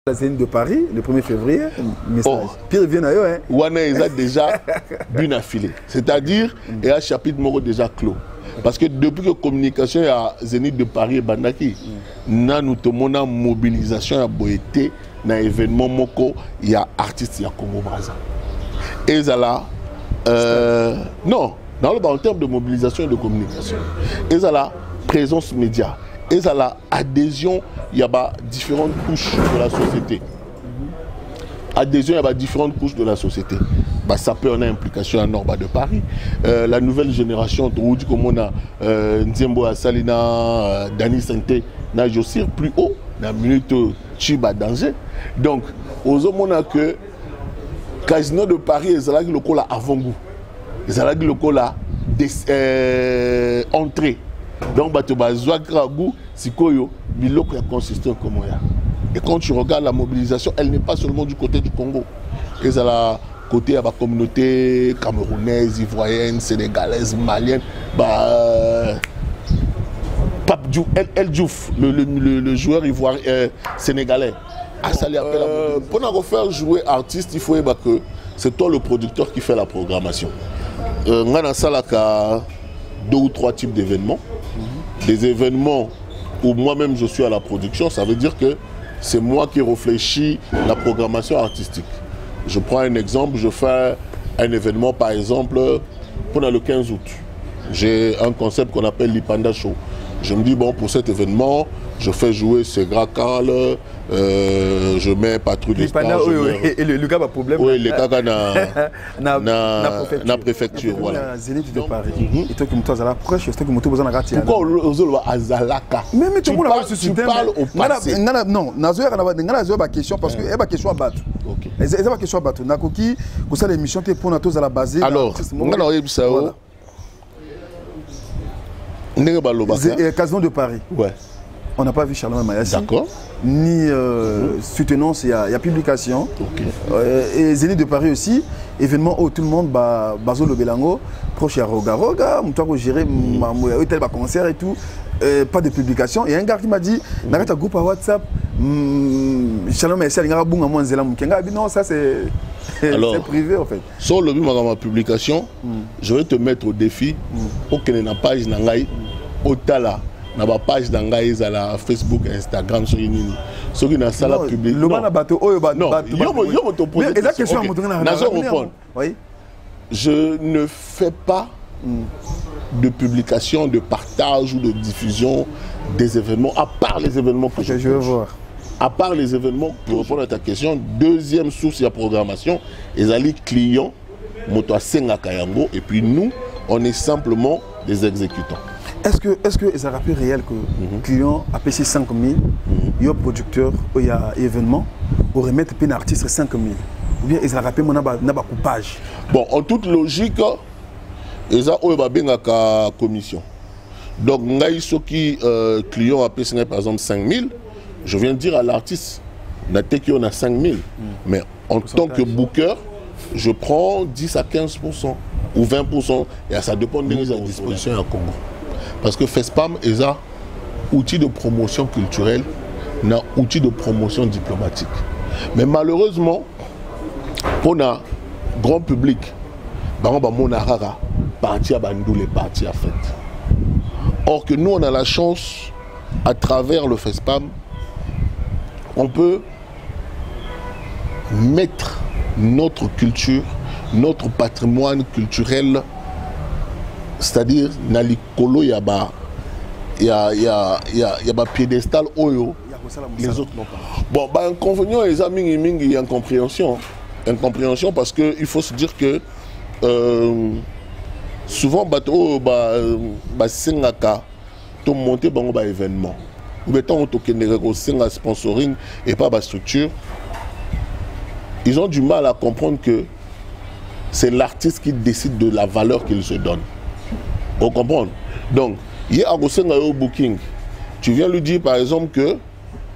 La Zénith de Paris, le 1er février, message. Puis revient à eux, hein. Wana ils a déjà bien affilé. C'est-à-dire, il y a un chapitre moro déjà clos. Parce que depuis que la communication à Zénith de Paris et Bandaki, nous avons une mobilisation à Boété, dans l'événement Moko, il y a artistes, il y a Congo Brazza. Et ça là, non, en termes de mobilisation et de communication, et ça là, présence média. Et ça là, adhésion, il y a différentes couches de la société. Adhésion, il y a différentes couches de la société. Ça peut en implication à Norba de Paris. La nouvelle génération, comme on a Nzembo Assalina, Dani Santé, n'a aussi plus haut, dans la minute Chiba danger. Donc, aux hommes, on a que Casino de Paris, ils ont le col avant goût. Ils ont le col à entrée. Donc, tu vas goût, si koyo, biloko est consistant comme ça. Et quand tu regardes la mobilisation, elle n'est pas seulement du côté du Congo. Ils ont la côté de la communauté camerounaise, ivoirienne, sénégalaise, malienne. Pape Diouf, El Diouf, le joueur ivoirien sénégalais. Pour nous faire jouer artiste, il faut que c'est toi le producteur qui fait la programmation. On a dans 2 ou 3 types d'événements. Des événements où moi-même je suis à la production, ça veut dire que c'est moi qui réfléchis la programmation artistique. Je prends un exemple, je fais un événement par exemple pendant le 15 août. J'ai un concept qu'on appelle l'Ipanda Show. Je me dis, bon, pour cet événement, je fais jouer Segra Karl, je mets Patrouille des Stars. Et le gars a problème. Oui, le gars na préfecture. Voilà. Zénith de Paris. Et toi, comme toi, tu as proche, tu as besoin de rater. Pourquoi Ozolo Azalaka? Tu parles au passé. Non, Nazoé a une question parce que elle a une question à battre. Elle a une question à battre. Nakoki, pour ça, l'émission, tu es pour nous à la base. Alors, Casino de Paris. Ouais. On n'a pas vu Charlemagne Mayassi. D'accord. Ni soutenance, il y a publication. Okay. Et Zénith de Paris aussi. Événement où tout le monde, Bazo Lobelango, proche à Roga Roga, on doit gérer tel concert et tout. Pas de publication. Et un gars qui m'a dit, dans un groupe à WhatsApp, Charlemagne Mayassi, il y a un bon moment non, ça c'est privé en fait. Sur le but de ma publication, je vais te mettre au défi pour que la page n'angaï au tala. Na ba page d'angaï à la Facebook, Instagram sur une sur une salle publique. Le ban bateau non, yo te poser la question. Oui. Je ne fais pas de publication, de partage ou de diffusion des événements, à part les événements que je veux voir. À part les événements, pour répondre à ta question, deuxième source de programmation, les alliés clients, Moto Senga Kayango, et puis nous, on est simplement des exécutants. Est-ce que c'est un rappel réel que le client a payé 5 000, il y a un producteur, il y a un événement, pour remettre un artiste 5 000? Ou bien ils ont rappelé mon coupage? Bon, en toute logique, ils ont bien la commission. Donc, si le client a payé par exemple 5 000, je viens de dire à l'artiste, on a 5 000. Mais en tant que booker, je prends 10 à 15% ou 20%. Et ça dépend de mes dispositions à Congo. Parce que FESPAM est un outil de promotion culturelle, un outil de promotion diplomatique. Mais malheureusement, pour le grand public, on a parti à Bandou, les parties à fait. Or que nous, on a la chance, à travers le FESPAM, on peut mettre notre culture, notre patrimoine culturel, c'est-à-dire dans l'écolo, il y a piédestal oyo, les autres n'ont pas. Bon, inconvénient, les amis, il y a incompréhension. Incompréhension parce qu'il faut se dire que souvent, Sengaka, tu montes un événement. Ou bien, on a sponsoring et pas la structure. Ils ont du mal à comprendre que c'est l'artiste qui décide de la valeur qu'il se donne. Vous comprenez? Donc, il y a un booking. Tu viens lui dire par exemple que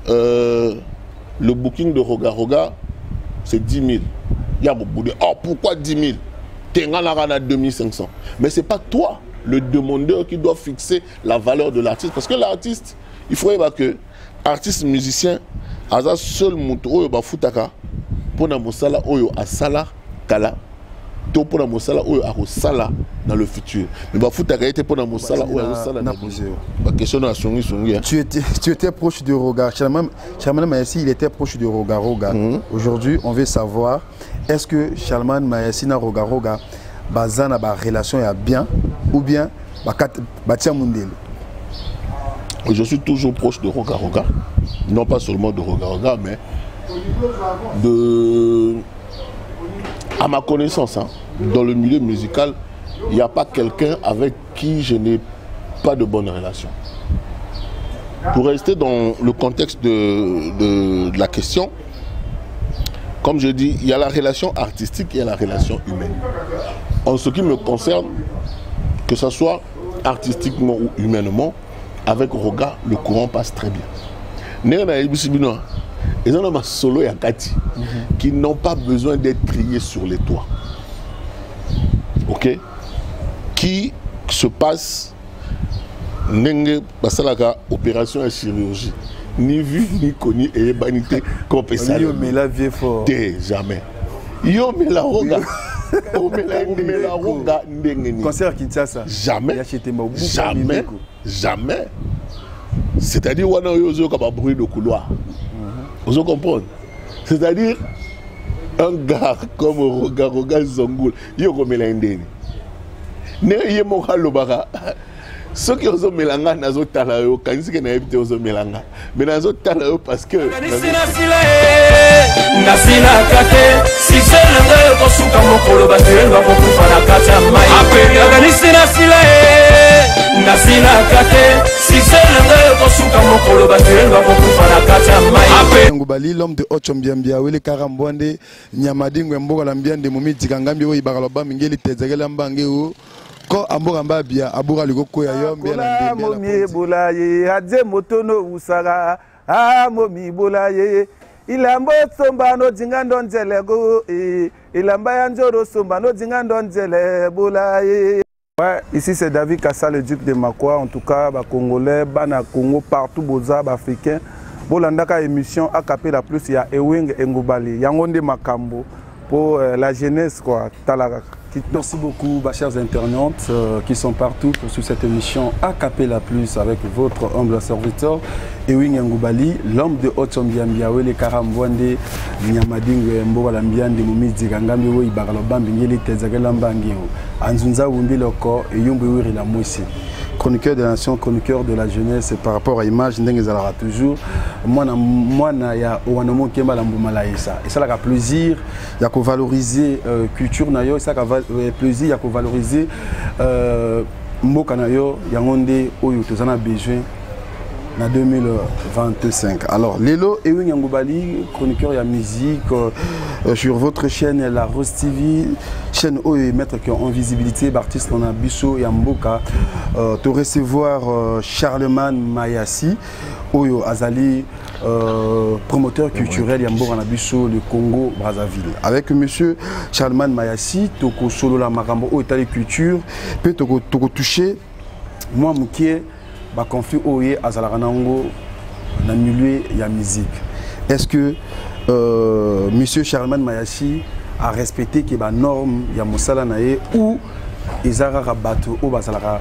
le booking de Roga Roga, c'est 10 000. Il y a beaucoup de oh, pourquoi 10 000? Tu as 2500. Mais ce n'est pas toi, le demandeur, qui doit fixer la valeur de l'artiste. Parce que l'artiste, il faut que l'artiste musicien aza seul mutu oyo bafutaka pona mosala oyo asala kala to pona mosala oyo akosala dans le futur mais bafutaka ete pona mosala oyo asala na ba question na songi. Tu étais proche de Roga. Charlemagne Mayassi, il était proche de Roga Roga. Aujourd'hui, on veut savoir est-ce que Charlemagne Mayassi na Roga Roga bazana ba relation ya bien ou bien ba tia mundelo. Je suis toujours proche de Roga Roga, non pas seulement de Roga Roga, mais à ma connaissance, hein, dans le milieu musical, il n'y a pas quelqu'un avec qui je n'ai pas de bonne relation. Pour rester dans le contexte de la question, comme je dis, il y a la relation artistique et il y a la relation humaine. En ce qui me concerne, que ce soit artistiquement ou humainement, avec Roga, le courant passe très bien. Ils ont un solo et un kati qui n'ont pas besoin d'être triés sur les toits. Ok? Qui se passe Nenge Basalaka, opération et chirurgie. Ni vu, ni connu et banité compensable. Yo mais la vie fort. Jamais. Yo mais la Roga. Concert Kinshasa. Jamais. Jamais. Jamais. C'est-à-dire on a un bruit de couloir. Vous comprenez? C'est-à-dire un gars comme Roga Zongoul, il y a un mélange. Ne y a mon halobara. Ceux qui ont mélangé nazo talayo, quand ils ont été aux mélangés, mais nazo talayo parce que. Nasina kate, si c'est le kosuka mokolo batelu bakokufa na kati ya mai. Apeka nisina sile. Nasina kate, si c'est le kosuka mokolo batelu bakokufa na kati ya mai. Ngubali l'homme de Ochombiambia wele karambwande nyamadingwe mboka la mbiande mumiti kangambi wo ibakaloba mingeli tezagela mbange wo. Ko amboka mbabia abura ligoko ya yombe la ndembe. Momi bolaye hadze motono usara momi bolaye. Ilambo sombano dingando nzelego ilamba ya njoro sombano dingando nzele bolaye. Ouais, ici c'est David Kassa, le duc de Makwa. En tout cas, bah, Congolais, Bana Congo, partout, Bozab, Africain. Bolandaka émission a capé la plus, il y a Ewing Ngubali, Yangonde Makambo, pour la jeunesse, quoi. Merci beaucoup, chers internautes qui sont partout pour cette émission A la plus avec votre humble serviteur Ewing Ngubali, l'homme de Ochombiambia, le Karambwande, Nyamadingwe, Mbola Mbiande, Mumidi, Gangambi, Ibaralobambi, Ngeli, Tezagalambangio, Anzunza Wumbiloko et Yumbiwiri la Moussi. Chroniqueur de la nation, chroniqueur de la jeunesse par rapport à l'image, Ndengezala toujours. Moi, il y a Ouanomo Kemba Lambumalaïsa. Et ça, il y a plaisir, il y a valoriser culture, il y a plaisir, il y a valoriser Mboka, il y a besoin en 2025. Alors, Lelo Ewing Ngubali, chroniqueur de la musique sur votre chaîne, la Rose TV, chaîne où et mettre qui ont en visibilité, artiste on a Bissot et Mboka, de recevoir Charlemagne Mayassi, Oyo Azali, promoteur culturel Yamboka na Bissot, le Congo, Brazzaville. Avec monsieur Charlemagne Mayassi, Toko Solo la Marambo, au état de culture, peut Toko toucher, moi Moukier, bah conflit oye azalaranango dans le milieu de la musique. Est-ce que monsieur Charlemagne Mayassi a respecté que les normes ya mosala nae ou ezara rabato ou bazalara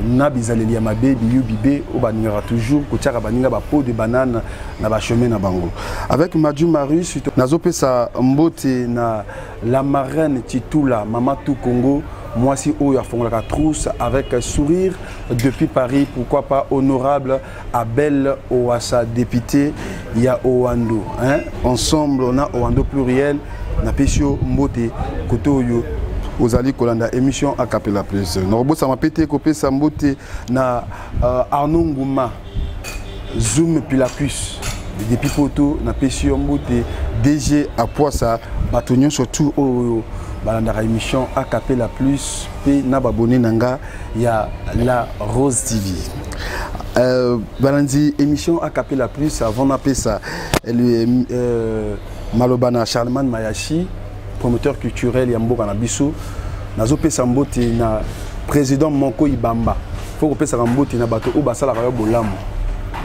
na bizaleli ya mabe biyu bibe ou baningara toujours kotiaka baninga ba pot de banane na ba chemin na bango. Avec Madiou Marius nazopesa mbote na la marraine Titula Mama Tout Congo. Moi, si on a fait la trousse avec sourire depuis Paris, pourquoi pas honorable Abel Ouassa, député, il y a Owando. Hein? Ensemble, on a Owando pluriel, na Pesio Mbote, Kotoyo, Ozali Kolanda, émission à Capella Plus. Norbo, ça m'a pété, Kopé Sambote, na Arnaud Ngouma, Zoom Pilacus, depuis Poto, na Pesio Mbote, DG à Poissa, Batonion surtout au. Balandara émission A la plus et n'ababonné nanga ya la Rose TV. Balandi émission A la plus avant d'appeler ça Malobana Charlemagne Mayassi, promoteur culturel Yamboka na Bissot. Nazo pesa mbote na président Monko Ibamba. Faut que pesa mbote na bato o basala ka bolamu.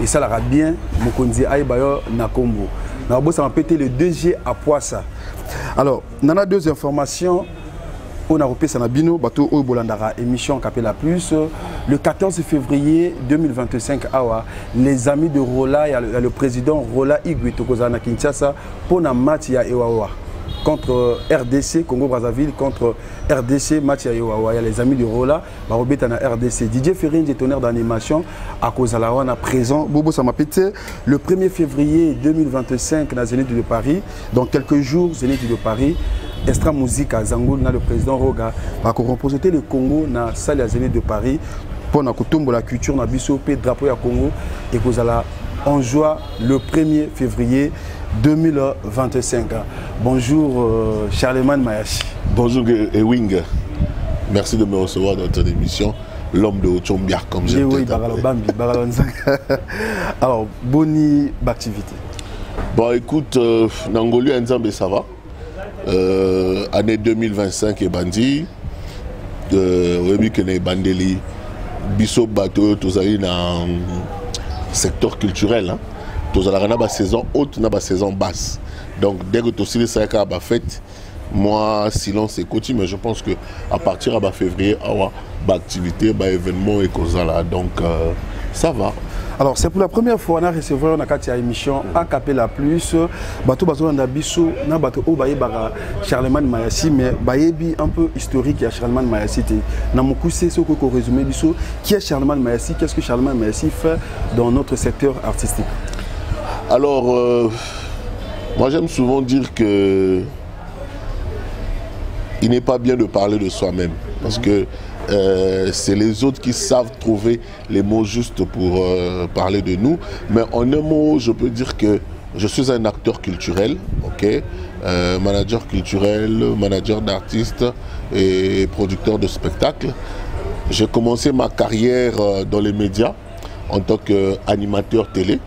et ça l'aura bien Mokonzi Aïbayo Nakombo. Ça m'a pété le 2G à Poissa. Alors, on a deux informations. On a repéré Sanabino, bateau au Bolandara, émission Capella Plus. Le 14 février 2025, les amis de Rola, il y a le président Rola Igwe Tokozana Kinshasa pour un match ya Ewawa contre RDC, Congo-Brazzaville contre RDC, match ya Ewawa. Il y a les amis de Rola, Barobeta na RDC. DJ Ferrin, détonnaire d'animation, à Kozalawana présent. Bobo Samapete, le 1er février 2025, dans Zénith de Paris. Dans quelques jours, Zénith de Paris. Extra Musique à Zangoul, le président Roga, va représenter le Congo dans la salle Zénith de Paris pour la culture, na biso, drapeau à Congo et Kozala en juin le 1er février 2025. Bonjour Charlemagne Mayachi. Bonjour Ewing. Merci de me recevoir dans ton émission. L'homme de Ochombia, comme j'ai dit. Alors, bonne activité. Bon, écoute, Nangolu Nzambe, ça va. Année 2025 est bandit. Oui, que est bandeli. Bisso bateau, tous allés dans le secteur culturel. Tous allés dans la saison haute, dans la saison basse. Donc, dès que tu as ça à fête, moi, silence et coutume, mais je pense que à partir de février, il y a une activité, un événement et cause là. Donc, ça va. Alors, c'est pour la première fois qu'on a reçu une émission à Capella Plus. Bateau Bateau Nabiso, na bateau Obaye Bara Charlemagne Mayassi, mais Bayebi un peu historique à Charlemagne Mayassi. Dans mon coup, c'est ce qu'on résume Biso. Qui est Charlemagne Mayassi? Qu'est-ce que Charlemagne Mayassi fait dans notre secteur artistique? Alors, moi j'aime souvent dire que il n'est pas bien de parler de soi-même parce que c'est les autres qui savent trouver les mots justes pour parler de nous. Mais en un mot, je peux dire que je suis un acteur culturel, ok, manager culturel, manager d'artistes et producteur de spectacles. J'ai commencé ma carrière dans les médias en tant qu'animateur télé.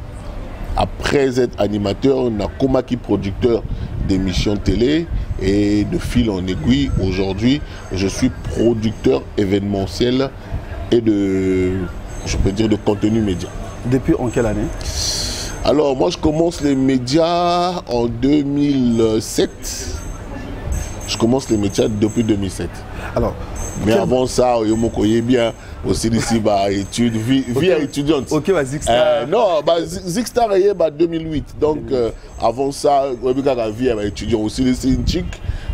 Après être animateur, on a commis producteur d'émissions télé et de fil en aiguille. Aujourd'hui, je suis producteur événementiel et de, je peux dire, de contenu média. Depuis en quelle année? Alors, moi, je commence les médias en 2007. Je commence les médias depuis 2007. Alors, mais avant ça, je me connais bien aussi ici, études, vie étudiante. Ok, Zixstar. Non, Zixstar est en 2008. Donc, avant ça, je me vie étudiant aussi ici, il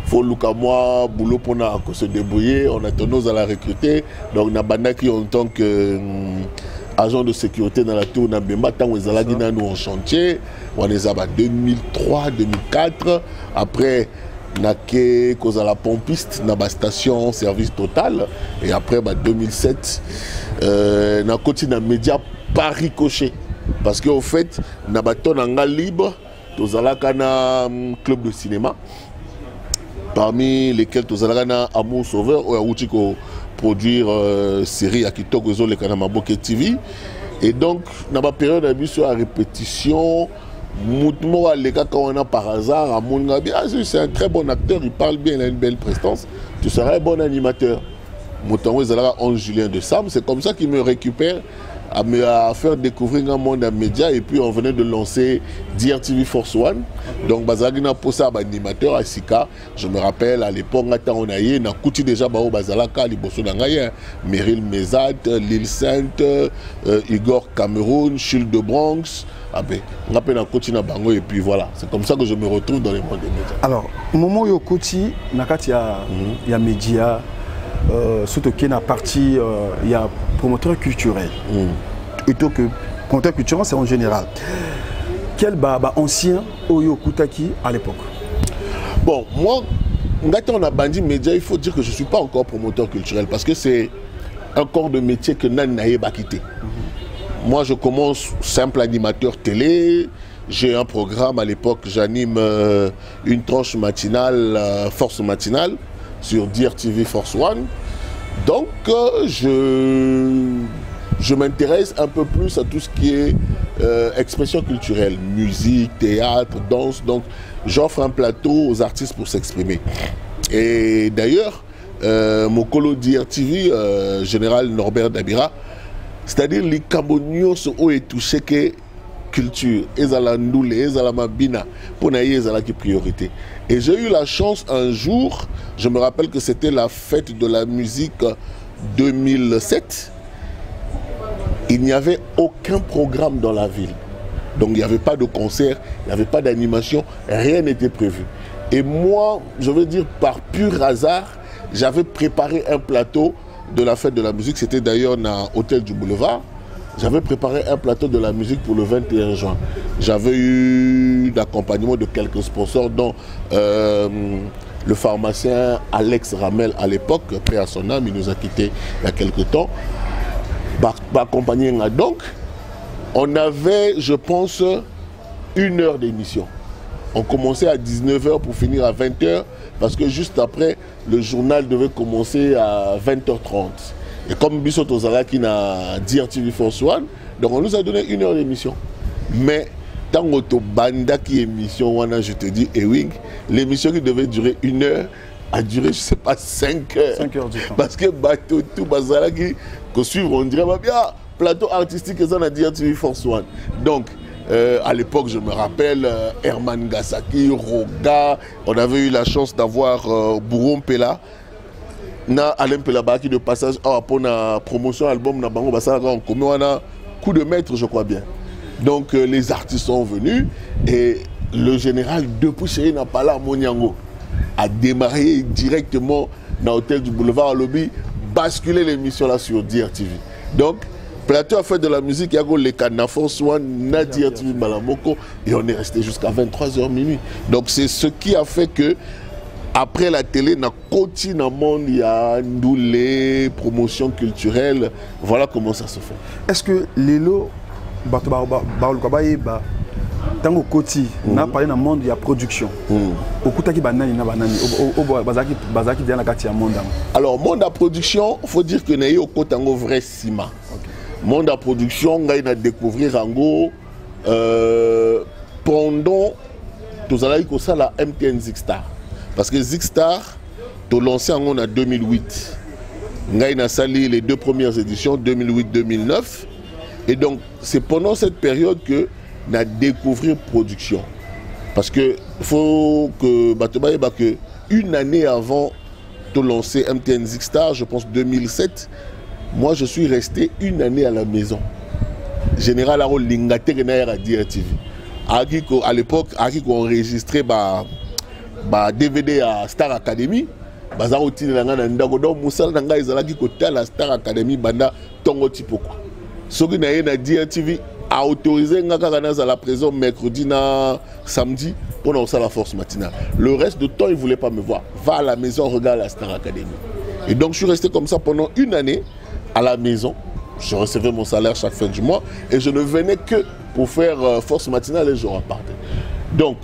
faut que moi, boulot pour se débrouiller. On a tendance à la recruter. Donc, on a qui en tant que agent de sécurité dans la tour, on a nous en chantier. On est à 2003, 2004. Après, naké cause à la pompiste na station service total et après 2007 na continue na média Paris Coché parce que au fait na baton anga libre tozalaka na club de cinéma parmi lesquels tozalaka na Amour Sauveur ou outi ko produire série à Kitoko zo le kanama Boké TV et donc na ba période à biso à répétition. Moutmo quand on a par hasard à mon avis, c'est un très bon acteur, il parle bien, il a une belle prestance, tu seras un bon animateur. Moutongo Zalara 11 Julien de Sam, c'est comme ça qu'il me récupère à faire découvrir un monde à médias et puis on venait de lancer DRTV Force One. Donc Bazagina pour ça animateur à Sika, je me rappelle à l'époque on a eu na couti déjà bao Bazalaka liboso d'Angaya, Meryl Mezat, Lille Sainte, Igor Cameroun, Chil de Bronx. On appelle un coach na bango et puis voilà, c'est comme ça que je me retrouve dans les mondes des médias. Alors, moment yo coach nakati ya médias surtout qu'il y a une partie il y a promoteur culturel. Plutôt que promoteur culturel, c'est en général. Quel ancien Oyo Kutaki à l'époque? Bon, moi, quand on a bandit média, il faut dire que je ne suis pas encore promoteur culturel parce que c'est un corps de métier que Nan n'a pas quitté. Moi, je commence simple animateur télé. J'ai un programme à l'époque, j'anime une tranche matinale, Force matinale, sur DRTV Force One. Donc, je m'intéresse un peu plus à tout ce qui est expression culturelle, musique, théâtre, danse. Donc, j'offre un plateau aux artistes pour s'exprimer. Et d'ailleurs, mon colo DRTV, général Norbert Dabira, c'est-à-dire les Cambonios ont touché que culture, ezala ndoule, ezala mabina, pour naïe ezala qui priorité. Et j'ai eu la chance un jour, je me rappelle que c'était la fête de la musique 2007, il n'y avait aucun programme dans la ville. Donc il n'y avait pas de concert, il n'y avait pas d'animation, rien n'était prévu. Et moi, je veux dire par pur hasard, j'avais préparé un plateau de la fête de la musique, c'était d'ailleurs dans l'hôtel du Boulevard. J'avais préparé un plateau de la musique pour le 21 juin. J'avais eu l'accompagnement de quelques sponsors, dont le pharmacien Alex Ramel à l'époque, paix à son âme, il nous a quittés il y a quelques temps. Donc, on avait, je pense, 1 heure d'émission. On commençait à 19 h pour finir à 20 h, parce que juste après, le journal devait commencer à 20 h 30. Et comme Bissot Ozala qui n'a DRTV Force One, donc on nous a donné 1 heure d'émission. Mais tant que banda qui émission, je te dis, Ewing, l'émission qui devait durer 1 heure a duré, je ne sais pas, 5 heures. 5 heures du temps. Parce que bateau tout bazala qui suivre, on dirait, bah bien, plateau artistique, ça on a DRTV Force One. Donc, à l'époque, je me rappelle, Herman Gasaki, Roga, on avait eu la chance d'avoir Bouron Pela. Na Alain Pelabaki de passage pour la promotion album na bango basala en commun, on a coup de maître, je crois bien. Donc les artistes sont venus et le général depuis chez Napala Moniango a démarré directement dans l'hôtel du Boulevard à Lobby, basculer l'émission là sur DRTV. Donc plateau a fait de la musique, il y a les canards Force One, na DRTV Malamoko et on est resté jusqu'à 23 h minuit. Donc c'est ce qui a fait que après la télé, na continue dans le monde, il y a les promotions culturelles. Voilà comment ça se fait. Est-ce que Lelo, tango koti, na parlé dans le monde, il y a production. Okutaki banani na banani, bazaki dia na kati ya monde. Alors monde à production, faut dire que nayi okotango vrai ciment. Monde à production, ngai na découvrir ango pendant tous allez ko ça la MTN Zixstar. Parce que Zixstar, tu as lancé en 2008. Ngaïna Sali, les 2 premières éditions, 2008-2009. Et donc, c'est pendant cette période que nous avons découvert production. Parce que faut que, que une année avant de lancer MTN Zixstar, je pense 2007, moi je suis resté 1 année à la maison. Général Aro Lingate à DRTV. À l'époque, on enregistrait DVD à Star Academy, bazaroti na ngana ndako do musala na ngai ezalaki kotala Star Academy banda tongo tipoko. Soki na ye na DRTV a autorisé ngaka kana za la prison mercredi na samedi pour lancer la force matinale. Le reste du temps il voulait pas me voir. Va à la maison, regarde la Star Academy. Et donc je suis resté comme ça pendant 1 année à la maison. Je recevais mon salaire chaque fin du mois et je ne venais que pour faire force matinale et je repartais. Donc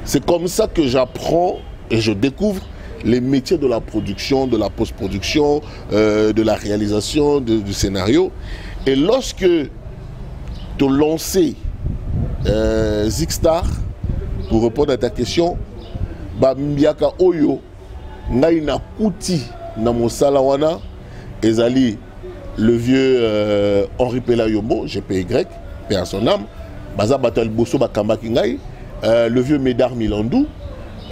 c'est comme ça que j'apprends et je découvre les métiers de la production, de la post-production, de la réalisation, du scénario. Et lorsque tu as lancé Zixstar, pour répondre à ta question, Mbiaka Oyo, Naina Kouti, Namosalawana, Ezali, le vieux Henri Pela Yombo, GPY, paix à son âme, Baza Batal Bosso Bakamba Kingai, le vieux Médard Milandou,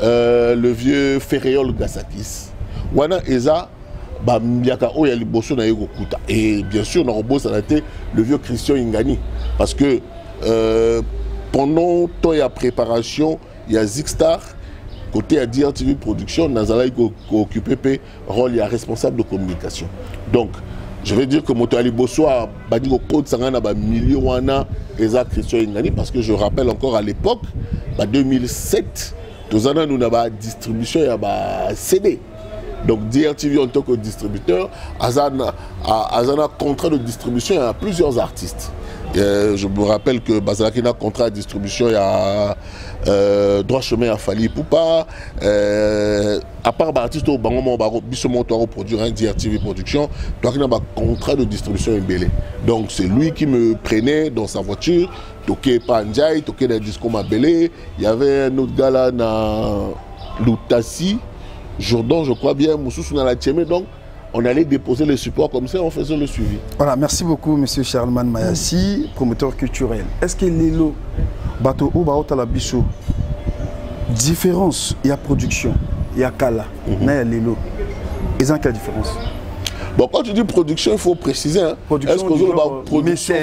le vieux Ferréol Gassakis. Wana Eza, Mbiaka Oya Liboso na Yego Kuta. Et bien sûr, on a été le vieux Christian Ingani. Parce que pendant toute la préparation, il y a Zixstar, côté à DRTV Production, Nazala qui occupé rôle, il y a responsable de communication. Donc, je vais dire que Motoali Bosso a dit que Sangana a million wana Eza Christian Ingani parce que je rappelle encore à l'époque, 2007, nous avons une distribution et CD. Donc DRTV en tant que distributeur, Azana a contrat de distribution à plusieurs artistes. Je me rappelle que Bazalaki a contrat de distribution, il y a Droit Chemin à Fali Poupa. À part l'artiste au Bangomo Bissomontoiro produire un DRTV Production, donc il a un contrat de distribution embellé. Donc c'est lui qui me prenait dans sa voiture, toqué Panjai, toqué dans le disco Mabélé. Il y avait un autre gars là, dans Lutassi, Jourdan, je crois bien, Moussous dans la Tchémé. Donc on allait déposer les supports comme ça, on faisait le suivi. Voilà, merci beaucoup, M. Charlemagne Mayassi, promoteur culturel. Est-ce que Lelo, Bato ou Baota la Bisso, différence, il y a production, il y a Kala, il y a Lelo. Ils ont quelle différence? Bon, quand tu dis production, il faut préciser. Hein. Est-ce que vous avez production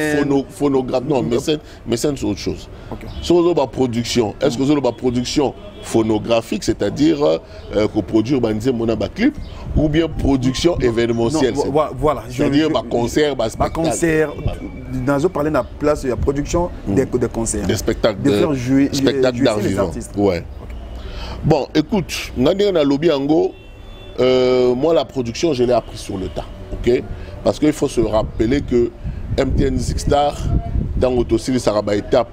phonographe? Non, mécène c'est autre chose. Okay. Si vous avez production, est-ce que vous avez production phonographique, c'est-à-dire que produire un clip, ou bien production événementielle? Non, voilà. C'est-à-dire concert, spectacle. Concert, dans ce parler de la place, il y a production des concerts. Des spectacles. De faire jouer d'art vivant. Ouais. Okay. Bon, écoute, on a dit un lobby en go. Moi, la production, je l'ai appris sur le tas. Okay? Parce qu'il faut se rappeler que MTN Zixstar, dans l'autosil, ça a une étape.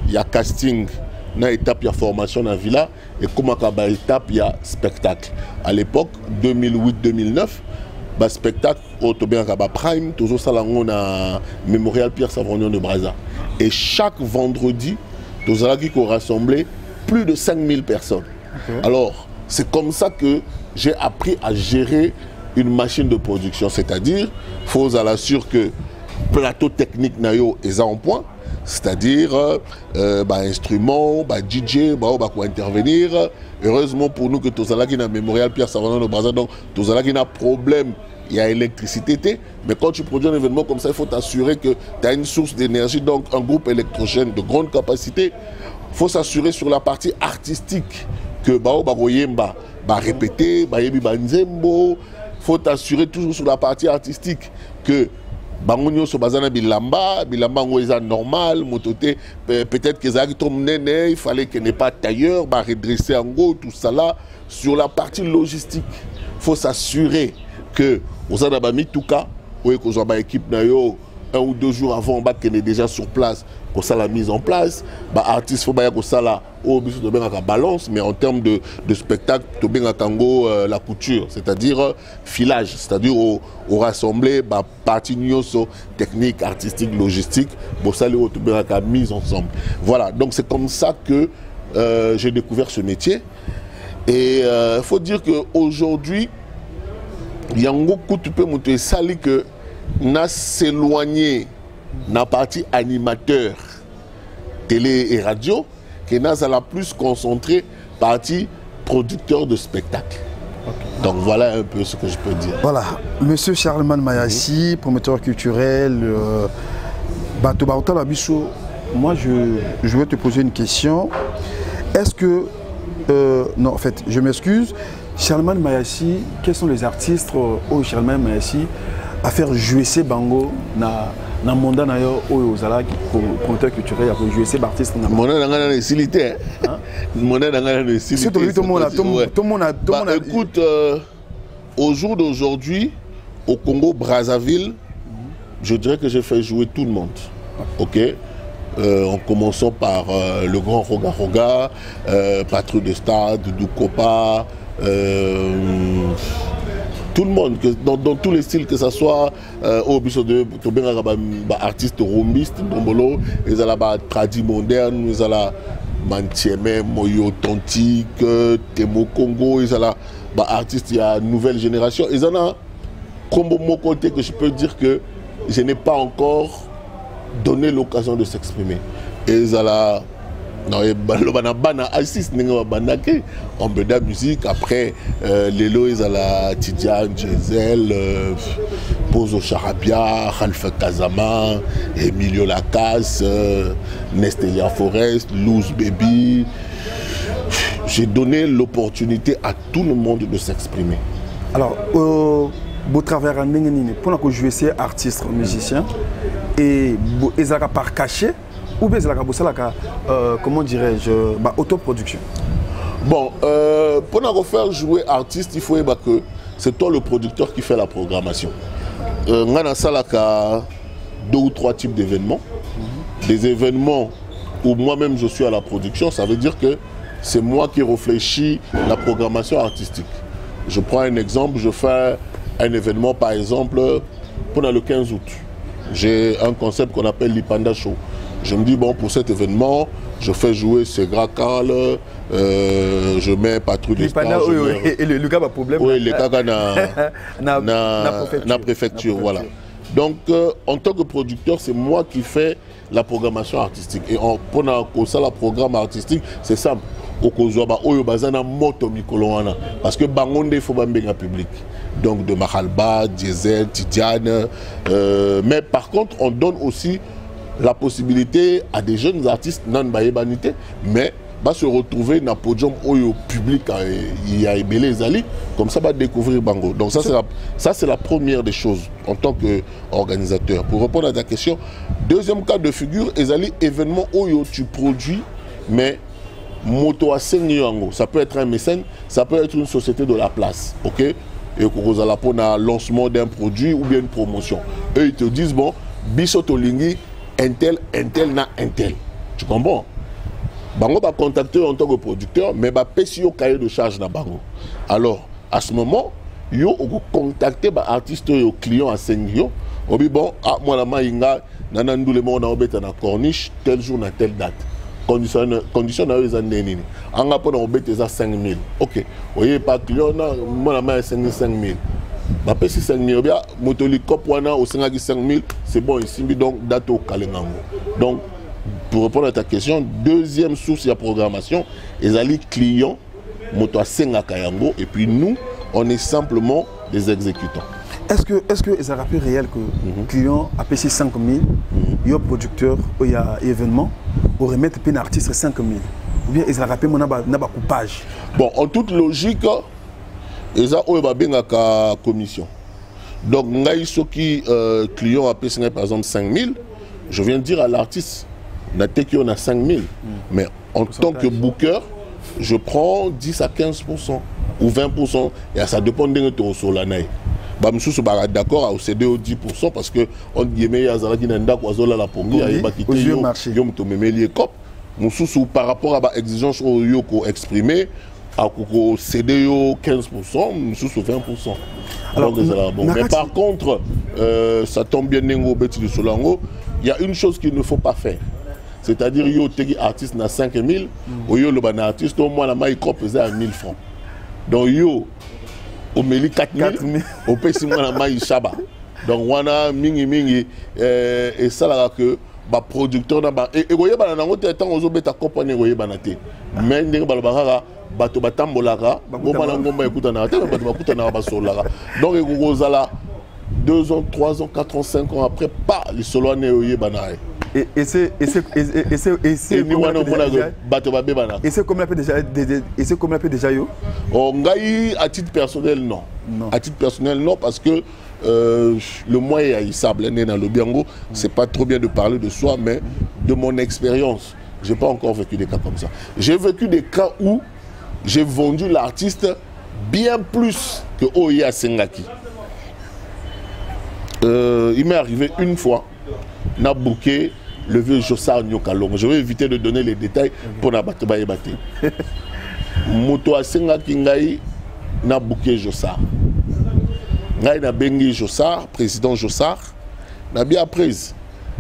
Il y a casting, il y a étape, il y a formation dans la villa. Et comme il y a étape, il y a spectacle. À l'époque, 2008-2009, le spectacle, au Prime, toujours ça, on a Mémorial Pierre Savagnin de Brazza. Et chaque vendredi, nous avons rassemblé plus de 5000 personnes. Okay. Alors, c'est comme ça que j'ai appris à gérer une machine de production. C'est-à-dire, il faut assurer que plateau technique est en point. C'est-à-dire, instruments, DJ, pour intervenir. Heureusement pour nous que tous les gens Mémorial Pierre Savagnin de Brazza, donc tous les gens ont problème, il y a électricité. Mais quand tu produis un événement comme ça, il faut t'assurer que tu as une source d'énergie, donc un groupe électrogène de grande capacité. Il faut s'assurer sur la partie artistique que répéter, il faut t'assurer toujours sur la partie artistique que Bangonio so bazana bilamba est normal, peut-être que ça il fallait qu'il n'ait pas tailleur, redresser en gros, tout ça là. Sur la partie logistique, il faut s'assurer que aux Anabami tout cas, oui, que une équipe 1 ou 2 jours avant, qu'on est déjà sur place, qu'on ça la mise en place. Artiste, faut que ça la balance, mais en termes de spectacle, tu bien la couture, c'est-à-dire filage, c'est-à-dire au rassembler, partie technique, artistique, logistique, pour ça la mise ensemble. Voilà, donc c'est comme ça que j'ai découvert ce métier. Et il faut dire qu'aujourd'hui, il y a beaucoup de peux sali que n'a s'éloigné dans la partie animateur télé et radio que n'a la plus concentré partie producteur de spectacle. Okay. Donc voilà un peu ce que je peux dire. Voilà, Monsieur Charlemagne Mayassi, promoteur culturel, moi je vais te poser une question. Est-ce que, non en fait je m'excuse, Charlemagne Mayassi, quels sont les artistes au Charlemagne Mayassi à faire jouer ces bangos na monde na yo ozala promoteur culturel à jouer ces artistes na monde na facilité monde na facilité tout le monde a écoute au jour d'aujourd'hui au Congo Brazzaville je dirais que j'ai fait jouer tout le monde. OK, en commençant par le grand Roga Roga, Patrouille de Stade, Doukopa, tout le monde, dans tous les styles, que ce soit au biso de artistes rombistes, ils ont la tradi moderne, ils ont la Mantieme, Moyo authentique, Temo Congo, ils ont la artistes, il y a une nouvelle génération. Ils en ont comme mon côté que je peux dire que je n'ai pas encore donné l'occasion de s'exprimer. Et ils ont la non, on peut la musique après les lois à la Tidiane, Giselle, Pozo Charabia, Khalfa Kazama, Emilio Lacasse, Nestelia Forest, Luz Baby. J'ai donné l'opportunité à tout le monde de s'exprimer. Alors, vous travaillez pour que jouer ces artistes, musiciens, et ils ont par cachet. Ou bien comment dirais-je, autoproduction. Bon, pour nous faire jouer artiste, il faut que c'est toi le producteur qui fait la programmation. On a 2 ou 3 types d'événements. Des événements où moi-même je suis à la production, ça veut dire que c'est moi qui réfléchis la programmation artistique. Je prends un exemple, je fais un événement par exemple pendant le 15 août. J'ai un concept qu'on appelle l'Ipanda Show. Je me dis, bon, pour cet événement, je fais jouer Segra Carl, je mets Patrouille de Star. Et le gars a problème. Oui, le gars na préfecture, voilà. Donc, en tant que producteur, c'est moi qui fais la programmation artistique. Et pendant ça, la programme artistique, c'est simple. Parce que Bangonde, il faut un public. Donc, de Mahalba, Diesel, Tidiane. Mais par contre, on donne aussi la possibilité à des jeunes artistes, non baïbanité, mais va se retrouver dans le podium au public, il y a les Ali, comme ça va découvrir Bango. Donc ça c'est la première des choses en tant qu'organisateur. Pour répondre à ta question, deuxième cas de figure, les événements où tu produis, mais moto à 5 millions, ça peut être un mécène, ça peut être une société de la place, ok? Et vous allez pour un lancement d'un produit ou bien une promotion. Eux ils te disent bon, Bissotolingi, Intel, Intel. Tu comprends? Bango va contacter en tant que producteur, mais va payer au cahier de charge dans Bango. Alors, à ce moment, yo contacter l'artiste ou client à 5 millions. On dit bon, moi la maïnga, nanandou le monde en na corniche, tel jour na telle date. Condition na les années nini. En rapport na obet ça 5 000. OK. Voyez pas client na moi la maï 5 000. Bah payer 5 000 bien motoli cop wana au 5 000, c'est bon ici donc date au kalengango. Donc pour répondre à ta question, deuxième source de programmation, les clients, moto à Kayango, et puis nous, on est simplement des exécutants. Est-ce que c'est un rappel réel que le client a payé 5 000, il y a un producteur, il y a un événement, pour remettre un artiste 5 000? Ou bien ils ont rappelé mon coupage? Bon, en toute logique, ils ont bien la commission. Donc, ce qui client a payé par exemple 5 000, je viens de dire à l'artiste, on a 5 000, mais en tant que booker, je prends 10 à 15% ou 20%, et ça dépend de ton solanaï. Je suis d'accord à céder au 10% parce que on dit que par rapport à l'exigence exprimée, à céder 15%, nous 20%. Alors, mais par contre, ça tombe bien, il y a une chose qu'il ne faut pas faire. C'est-à-dire que les artistes na 5 000, le artiste au moins la maille pesait à 1 000 francs. Donc au meli 4 000, au pays la maille chaba. Donc on a mingi et ça là que ba producteur na ba et voyez ba na ngote temps ozo beta compagnie voyez ba na te. Mais ndenge ba ba bato batambolaka, bo bana ngomba ekuta na te bato bakuta na ba solaka. Donc ekozala 2 ans, 3 ans, 4 ans, 5 ans après pas les solo ne oyé ba na. Et c'est comme l'appelle déjà yo. Oh, à titre personnel non. À titre personnel non parce que le moyen haïssable dans le Biango, c'est pas trop bien de parler de soi, mais de mon expérience, j'ai pas encore vécu des cas comme ça. J'ai vécu des cas où j'ai vendu l'artiste bien plus que Oya Sengaki. Il m'est arrivé une fois, n'a booké le vieux Jossar Nyokalong. Je vais éviter de donner les détails pour na bato ba yebate. Moto asenga kingai na booké Jossar. Ngai na bengi Jossar, président Jossar, na bien prise.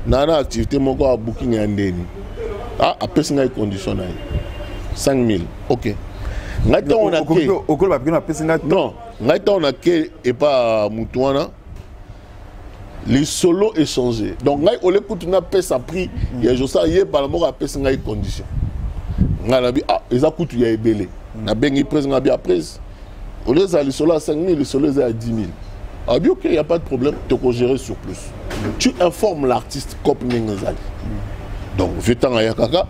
Na activité moko a booking ya ndeni. Ah, après ngai condition na 5 000. OK. Ngai ta on a ke okolo ba pina pesa ngai. Non, ngai ta on a ke et pas mutuana. Les solos échangés. Donc, on écoute une pèse à prix. Il y a juste ça, il y a par rapport à pèse en condition. On a dit, ah, ils écoutent, il y a belé. On a bien pris, on a bien pris. Au lieu de les solos à 5 000, les solos à 10 000. Ah, bien, ok, il n'y a pas de problème, tu peux gérer sur plus. Tu informes l'artiste comme Nengazali. Donc, je t'en ai kaka,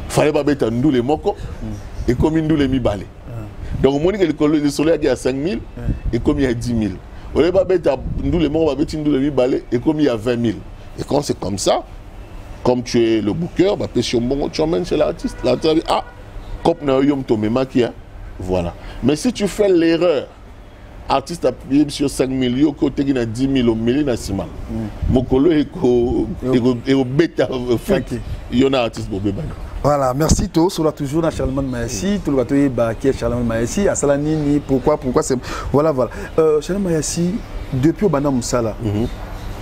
il fallait pas mettre un les moko et comme une les mi-balé. Donc, on dit que les solos à 5 000 et comme il y a 10 000. On va mettre les mots, on va mettre les balais et comme il y a 20 000. Et quand c'est comme ça, comme tu es le booker, tu emmènes chez l'artiste. L'artiste dit, ah, comme voilà. Mais si tu fais l'erreur, artiste a payé sur 5 millions, côté qui a 10 000 au milieu, mon collègue est au bêta, il y en a artiste pour bébé. Voilà, merci tous. On toujours dans Charlemagne Mayassi. Tout le monde qui est Charlemagne Mayassi. À Salanini, pourquoi c'est. Voilà. Charlemagne Mayassi, depuis au Bana Moussala,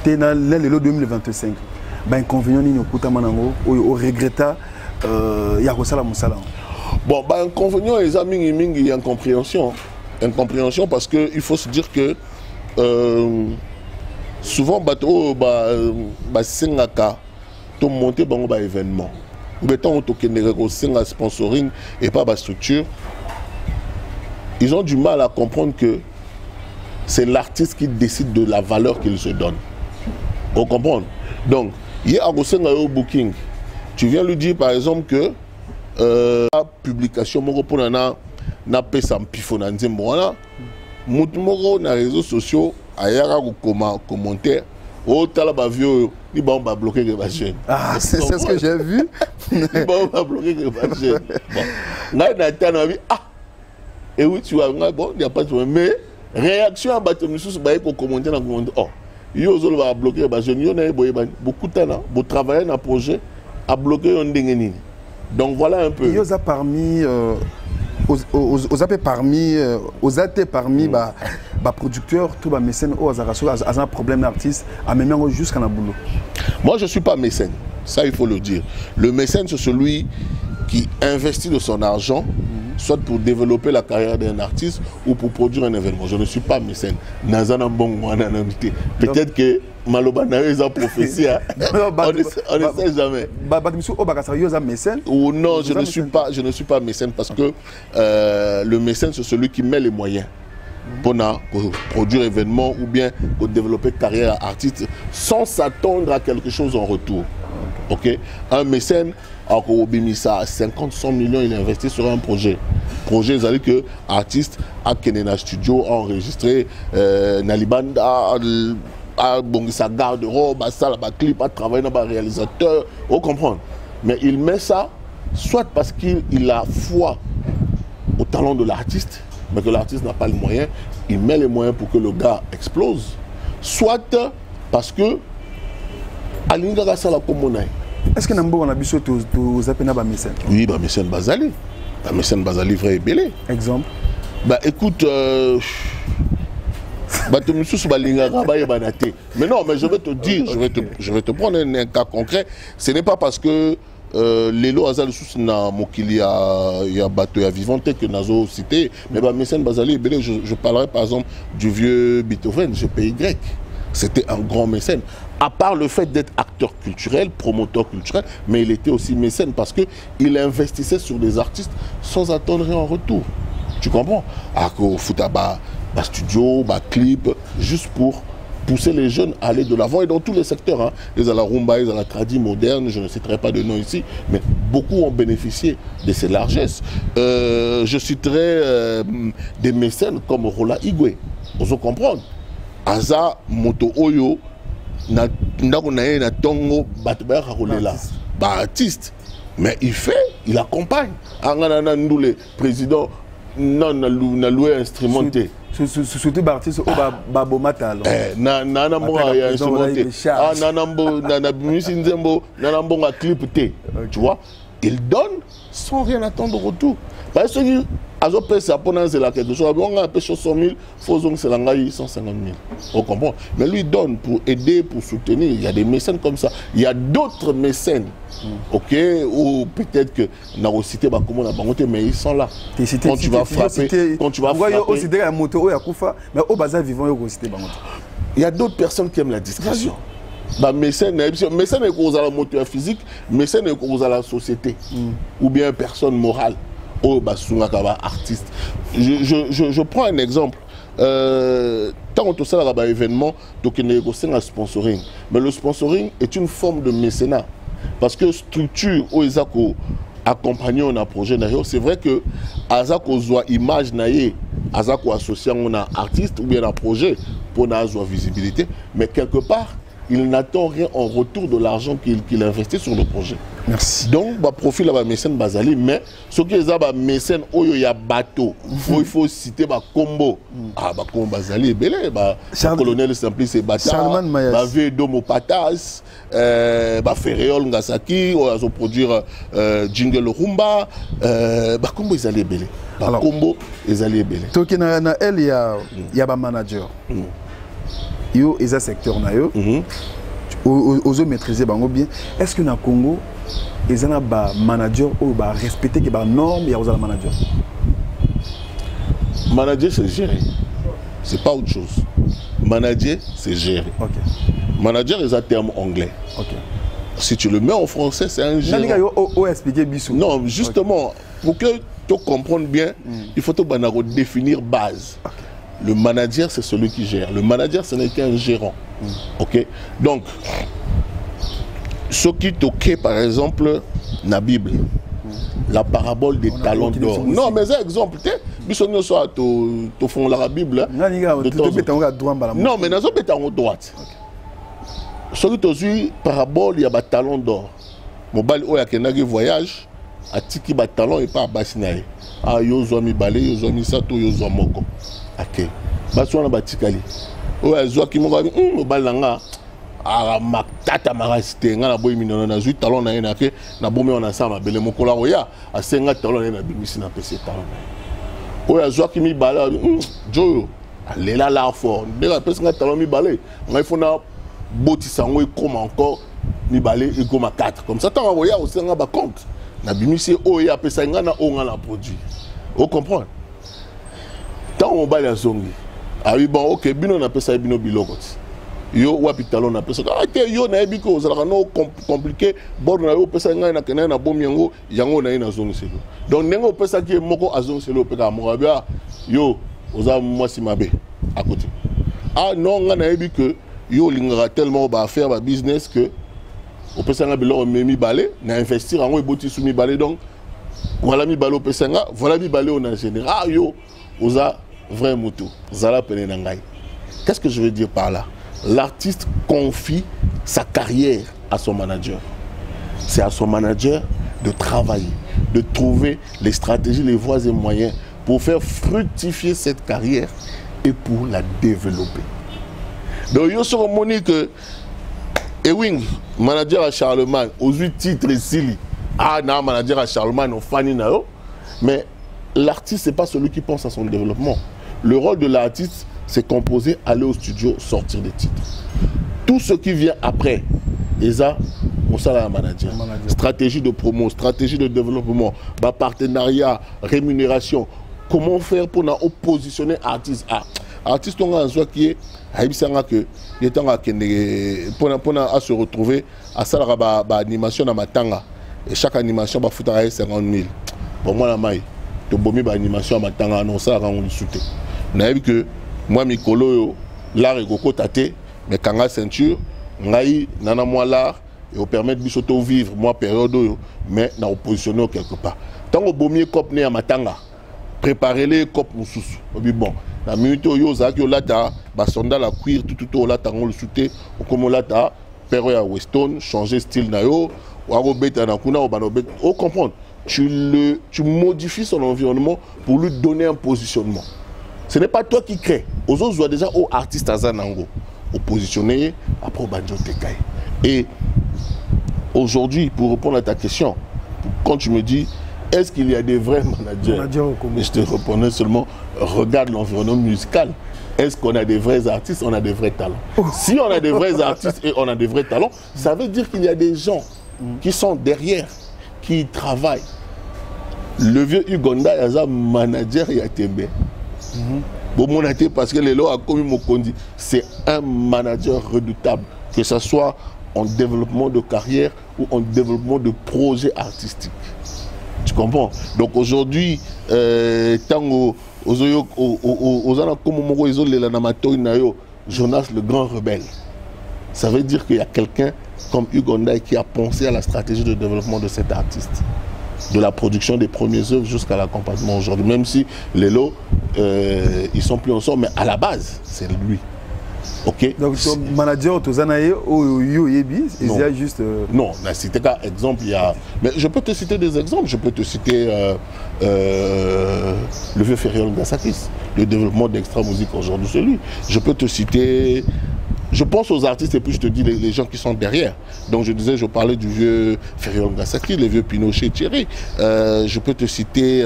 tu es dans l'année 2025. ba inconvénient ni okuta manango o regretta ya ko sala musala. Bon, bah, inconvénient, les amis, il y a incompréhension. Incompréhension parce qu'il faut se dire que souvent, c'est un monter un événement. Ou bien, un sponsoring et pas la structure. Ils ont du mal à comprendre que c'est l'artiste qui décide de la valeur qu'il se donne. Vous comprenez? Donc, il y a un booking. Tu viens lui dire par exemple que la publication pour na pesa mpifo na nzembo wana mutu moko na réseaux sociaux ayaka ko commentaire o tala ba vieux ni ba bloquer que ba jeune. Ah, c'est ce que j'ai vu. Ni ba bloquer que ba jeune. Bon, na tana bi ah et oui tu vois bon il y a pas de problème mais réaction à bateau mususu ba ko commenter na commenter oh yo zolo ba bloquer ba jeune yo na boye beaucoup de temps bo travailler na projet à bloquer on ndenge nini. Donc voilà un peu. Ils ont parmi aux athées parmi producteurs tout bas mécènes aux un problème d'artiste à même jusqu'à la boulot. Moi je suis pas mécène, ça il faut le dire. Le mécène c'est celui qui investit de son argent soit pour développer la carrière d'un artiste ou pour produire un événement. Je ne suis pas mécène. Peut-être que Malobana est en prophétie. On ne sait jamais. Ou non, je ne suis pas mécène parce que le mécène c'est celui qui met les moyens pour produire événement ou bien pour développer carrière artiste sans s'attendre à quelque chose en retour. Ok? Un mécène, alors à 50-100 millions, il investit sur un projet. Projet, c'est-à-dire que l'artiste a Kenena Studio, a enregistré Nalibanda, a sa garde-robe, a ça, a clip, a travaillé dans un réalisateur, vous comprenez. Mais il met ça, soit parce qu'il a foi au talent de l'artiste, mais que l'artiste n'a pas les moyens, il met les moyens pour que le gars explose, soit parce que Alinga ça la commune. Est-ce que Nambo on a biso to zapena ba mécène? Oui, ba mécène Bazali. Ba mécène Bazali vrai belé. Exemple. Bah écoute bah tu me sous balinga ba yebanaté. Mais non, mais je vais te dire, je vais te prendre un cas concret. Ce n'est pas parce que les lois azal sous na mokili ya bateau ya vivante que nazo cité, mais ba mécène Bazali belé, je parlerai par exemple du vieux Beethoven, GPY. C'était un grand mécène. À part le fait d'être acteur culturel, promoteur culturel, mais il était aussi mécène parce qu'il investissait sur des artistes sans attendre rien en retour. Tu comprends? Au footaba, studio, clip, juste pour pousser les jeunes à aller de l'avant et dans tous les secteurs. Hein. Ils ont la rumba, ils ont la tradi moderne, je ne citerai pas de nom ici, mais beaucoup ont bénéficié de ces largesses. Je citerai des mécènes comme Rola Igwe. Vous comprenez? Aza Moto Oyo na tongo artiste mais il accompagne angana ndoule président non na loué instrumenté surtout artiste au babomata na ya instrumenté na musique nzembo na mbonga clip té tu vois il donne sans rien attendre au retour parce que Azo pesa pour c'est la quelque chose. On a pêché 100 000, faisons c'est l'angaï 150 000. On comprend. Mais lui donne pour aider, pour soutenir. Il y a des mécènes comme ça. Il y a d'autres mécènes, ok, ou peut-être que n'a pas cité comment on a bangoté, mais ils sont là. Quand tu vas frapper, quand tu vas frapper. Mais au bazar vivant, il y a d'autres personnes qui aiment la discrétion. Bah, mécène est cause à la moteur physique, mécène est cause à la société, ou bien personne morale. Oh, artiste. Je prends un exemple. Tant que ça un événement, donc il y a un sponsoring. Mais le sponsoring est une forme de mécénat. Parce que structure où ils ont accompagné un projet, c'est vrai que Azako soit image naïe, Azako associé à un artiste ou bien un projet pour avoir visibilité, mais quelque part il n'attend rien en retour de l'argent qu'il investit sur le projet. Merci. Donc, profil à mécène Bazali, mais ce qui est à mécène, il y a bateau, il faut citer combo. Ah, combo Bazali, belé, colonel Simplice Bata, vieux Domo Patas, Ferréol Ngasaki, on va produire Jingle Rumba, combo ils allaient belé. Combo ils allaient belé. Toki na elle il y a un manager. Yo, ils ont secteur na yo. aux maîtriser bango bien. Est-ce que dans le Congo, ils ont un manager ou respecter les normes et aux manager? Manager, c'est gérer. C'est pas autre chose. Manager, c'est gérer. Okay. Manager est un terme anglais. Okay. Si tu le mets en français, c'est un gérant. Non, justement, okay. Pour que tu comprennes bien, il faut définir base. Okay. Le manager, c'est celui qui gère. Le manager, ce n'est qu'un gérant. Ok. Donc, ce qui toquait, par exemple, la Bible, la parabole des talents d'or. Non, mais c'est un exemple. Tu font la Bible. Non, mais nous sommes droite. Ce qui est parabole, il y a des talents d'or. Mobile, il y a un voyage, à tiki ba talent et pas à Bassinaï. Ah, yo zo mi balé, yo zo mi sato, yo zo moko. Ok. Baswana batikali. Oh, zo ki mo ba mobile nga. Ah, matata marasite nga na boy minona na zui talent na ina ke na bomé on ensemble belé mokola oya, a senga talent na bimisi na pese talent. Oh, zo ki mi balé, jo alela la fort. Déjà pese nga talent mi balé. Nga faut na boti sango et comme encore mi balé et comme à 4 comme ça tant envoyer au senga ba compte na bimisi oya pesa nga na onga na produit. Vous comprenez? Tant on balé à zongi. Ah oui bon OK bino na pesa bino biloko. Yo wapi talon na pesa. Ah yo na ebiko za no compliqué bord na yo pesa nga na kena na bom yango yango na ina zongi selo. Donc nengo pesa ki moko azongi selo peka mo bia yo oza mwasi mabe à côté. Ah non nga na ebiko yo lingara tellement ba faire ba business que au pesanga bilo mi balé na investir en eboti sous mi balé donc voilà mi balé au pesanga voilà mi balé on en général ah yo oza vrai moto zala pene na ngai. Qu'est-ce que je veux dire par là? L'artiste confie sa carrière à son manager. C'est à son manager de travailler, de trouver les stratégies, les voies et moyens pour faire fructifier cette carrière et pour la développer. Donc, il y a ce monique que Ewing, manager à Charlemagne, aux 8 titres ici, ah non, manager à Charlemagne, on fanny nao. Mais l'artiste, ce n'est pas celui qui pense à son développement. Le rôle de l'artiste, c'est composer, aller au studio, sortir des titres. Tout ce qui vient après, ça, on sait la manager. Stratégie de promo, stratégie de développement, partenariat, rémunération. Comment faire pour positionner l'artiste? Artiste on a un choix qui est que il est à se retrouver à ça la animation dans matanga et chaque animation va foutre à 50 000 pour moi la maille to bomi ba animation à matanga non ça on le soute na vu que moi mikolo l'art et goko tate mais kanga ceinture ngai nana moi l'art et au permettre de s'auto vivre moi période mais na oppositionner quelque part tant au bomi cop né à matanga préparer les cop mususu bon la minute où yo zaki olata ba sonda la cuir tout olata on le souté comme olata pero ya weston changer style na yo wa robeta na kuna obanobet o comprendre tu modifies son environnement pour lui donner un positionnement. Ce n'est pas toi qui crée. Aux autres voient déjà aux artistes à Zanango au positionner après au banjo tekai. Et aujourd'hui pour répondre à ta question quand tu me dis est-ce qu'il y a des vrais managers? Je te répondais seulement, regarde l'environnement musical. Est-ce qu'on a des vrais artistes? On a des vrais talents. Si on a des vrais artistes et on a des vrais talents, ça veut dire qu'il y a des gens qui sont derrière, qui travaillent. Le vieux Ugonda, il y a un manager, il y a Tembe. Bon, mon été, parce que les lois a commis mon condi, c'est un manager redoutable, que ce soit en développement de carrière ou en développement de projets artistiques. Tu comprends? Donc aujourd'hui, tant Jonas le grand rebelle, ça veut dire qu'il y a quelqu'un comme Ugonda qui a pensé à la stratégie de développement de cet artiste, de la production des premières œuvres jusqu'à l'accompagnement aujourd'hui. Même si les lots, ils sont plus ensemble, mais à la base, c'est lui. Ok. Donc ton manager Tozanaye ou Yoyebi, il y a juste. Non, c'était qu'un exemple. Il y a. Mais je peux te citer des exemples. Je peux te citer le vieux Feriol Gassakis, le développement d'Extra Musique aujourd'hui, c'est lui. Je peux te citer. Je pense aux artistes et puis je te dis les gens qui sont derrière. Donc je disais, je parlais du vieux Feriol Gassakis, le vieux Pinochet Thierry. Je peux te citer.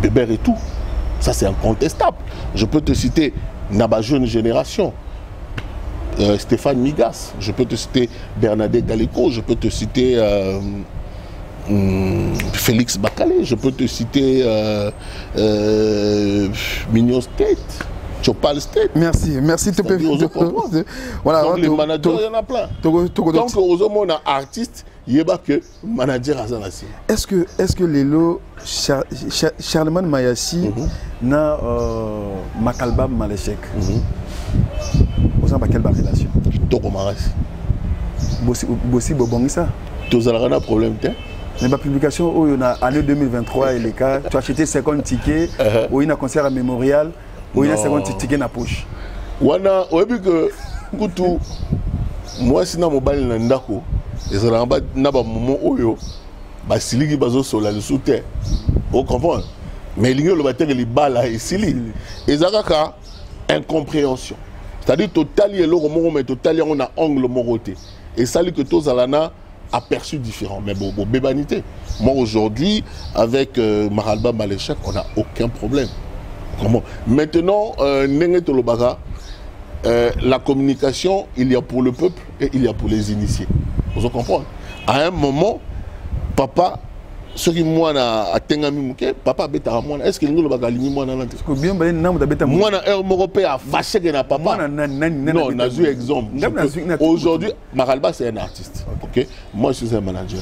Bébert et tout. Ça, c'est incontestable. Je peux te citer na ba jeune génération. Stéphane Migas, je peux te citer Bernadette Galico, je peux te citer Félix Bakale, je peux te citer Mignon State, Chopal State. Merci voilà, donc les managers, il y en a plein. Donc aux hommes, on a artiste, il y a que manager à Zanassi. Est-ce que Lelo Charlemagne Mayassi na Makalba Malechek vous avez quelle relation? Bossi Bobongisa. Tu as un problème? Mais ma publication, où il y a année 2023 et les cas, tu as acheté 50 tickets, où il y a un concert à Mémorial, où il y a 50 tickets dans la poche. Wana, oui, que moi, si je suis mobile Nandako, et je suis en moment où je suis sur la sous-terre. Vous comprenez? Mais il y a le bâtiment qui est là et Sili. Et ça a incompréhension. C'est-à-dire total il y mais total on a angle moroté. Et ça que tous alana aperçu différent. Mais bon, bébanité. Moi aujourd'hui avec Mahalba Malechek, on n'a aucun problème. Maintenant, la communication, il y a pour le peuple et il y a pour les initiés. Vous comprenez? À un moment, papa, ce qui moi a tengami papa beta moi est-ce que nous le bagalini moi na lante ko bien ben namu da beta moi na européen fâché que na papa non na eu exemple aujourd'hui Mahalba c'est un artiste OK moi je suis un manager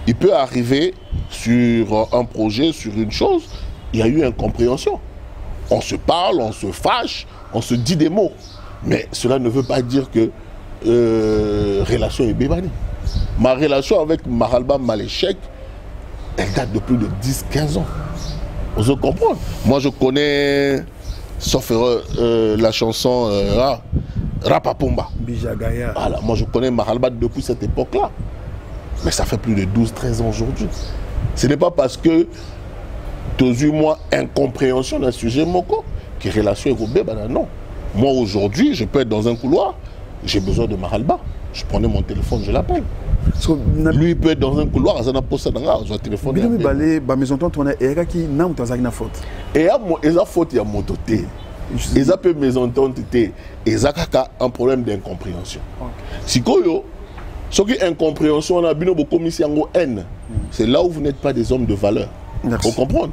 il peut arriver sur un projet sur une chose il y a eu incompréhension on se parle on se fâche on se dit des mots mais cela ne veut pas dire que relation est bébani ma relation avec Mahalba Malechek elle date de plus de 10-15 ans. Vous comprenez? Moi, je connais, sauf la chanson Rapapumba. Bijagaya. Voilà, moi, je connais Mahalba depuis cette époque-là. Mais ça fait plus de 12-13 ans aujourd'hui. Ce n'est pas parce que tu as eu, moi, incompréhension d'un sujet moko que relation est roubée. Ben non. Moi, aujourd'hui, je peux être dans un couloir, j'ai besoin de Mahalba. Je prenais mon téléphone, je l'appelle. So, lui il peut être dans un couloir, il a posé dans un téléphone. Il y a des maisons qui n'ont pas de faute. Et il y a faute, il y a moto. Il y a peu maison et il y a un problème d'incompréhension. Si ce qui est incompréhension, on a beaucoup de haine. C'est là où vous n'êtes pas des hommes de valeur. Vous comprenez?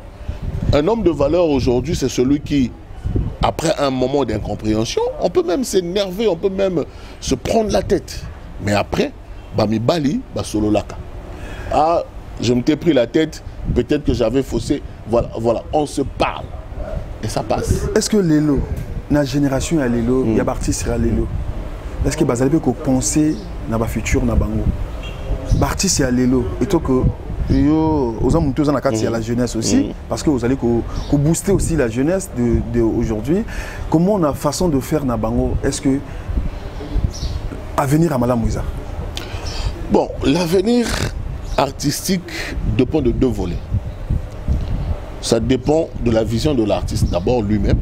Un homme de valeur aujourd'hui, c'est celui qui, après un moment d'incompréhension, on peut même s'énerver, on peut même se prendre la tête. Mais après, Bami Bali, Basolo Laka. Ah, je me t'ai pris la tête, peut-être que j'avais faussé. Voilà, on se parle. Et ça passe. Est-ce que Lelo, la génération à Lelo, il y a artiste à Lelo. Est-ce que vous avez penser dans le futur, dans Bango? Artiste à Lelo, et toi que aux hommes tous en il y a la jeunesse aussi, parce que vous allez booster aussi la jeunesse d'aujourd'hui. Comment on a façon de faire dans Bango? Est-ce que avenir à Malamouza? Bon, l'avenir artistique dépend de deux volets. Ça dépend de la vision de l'artiste, d'abord lui-même,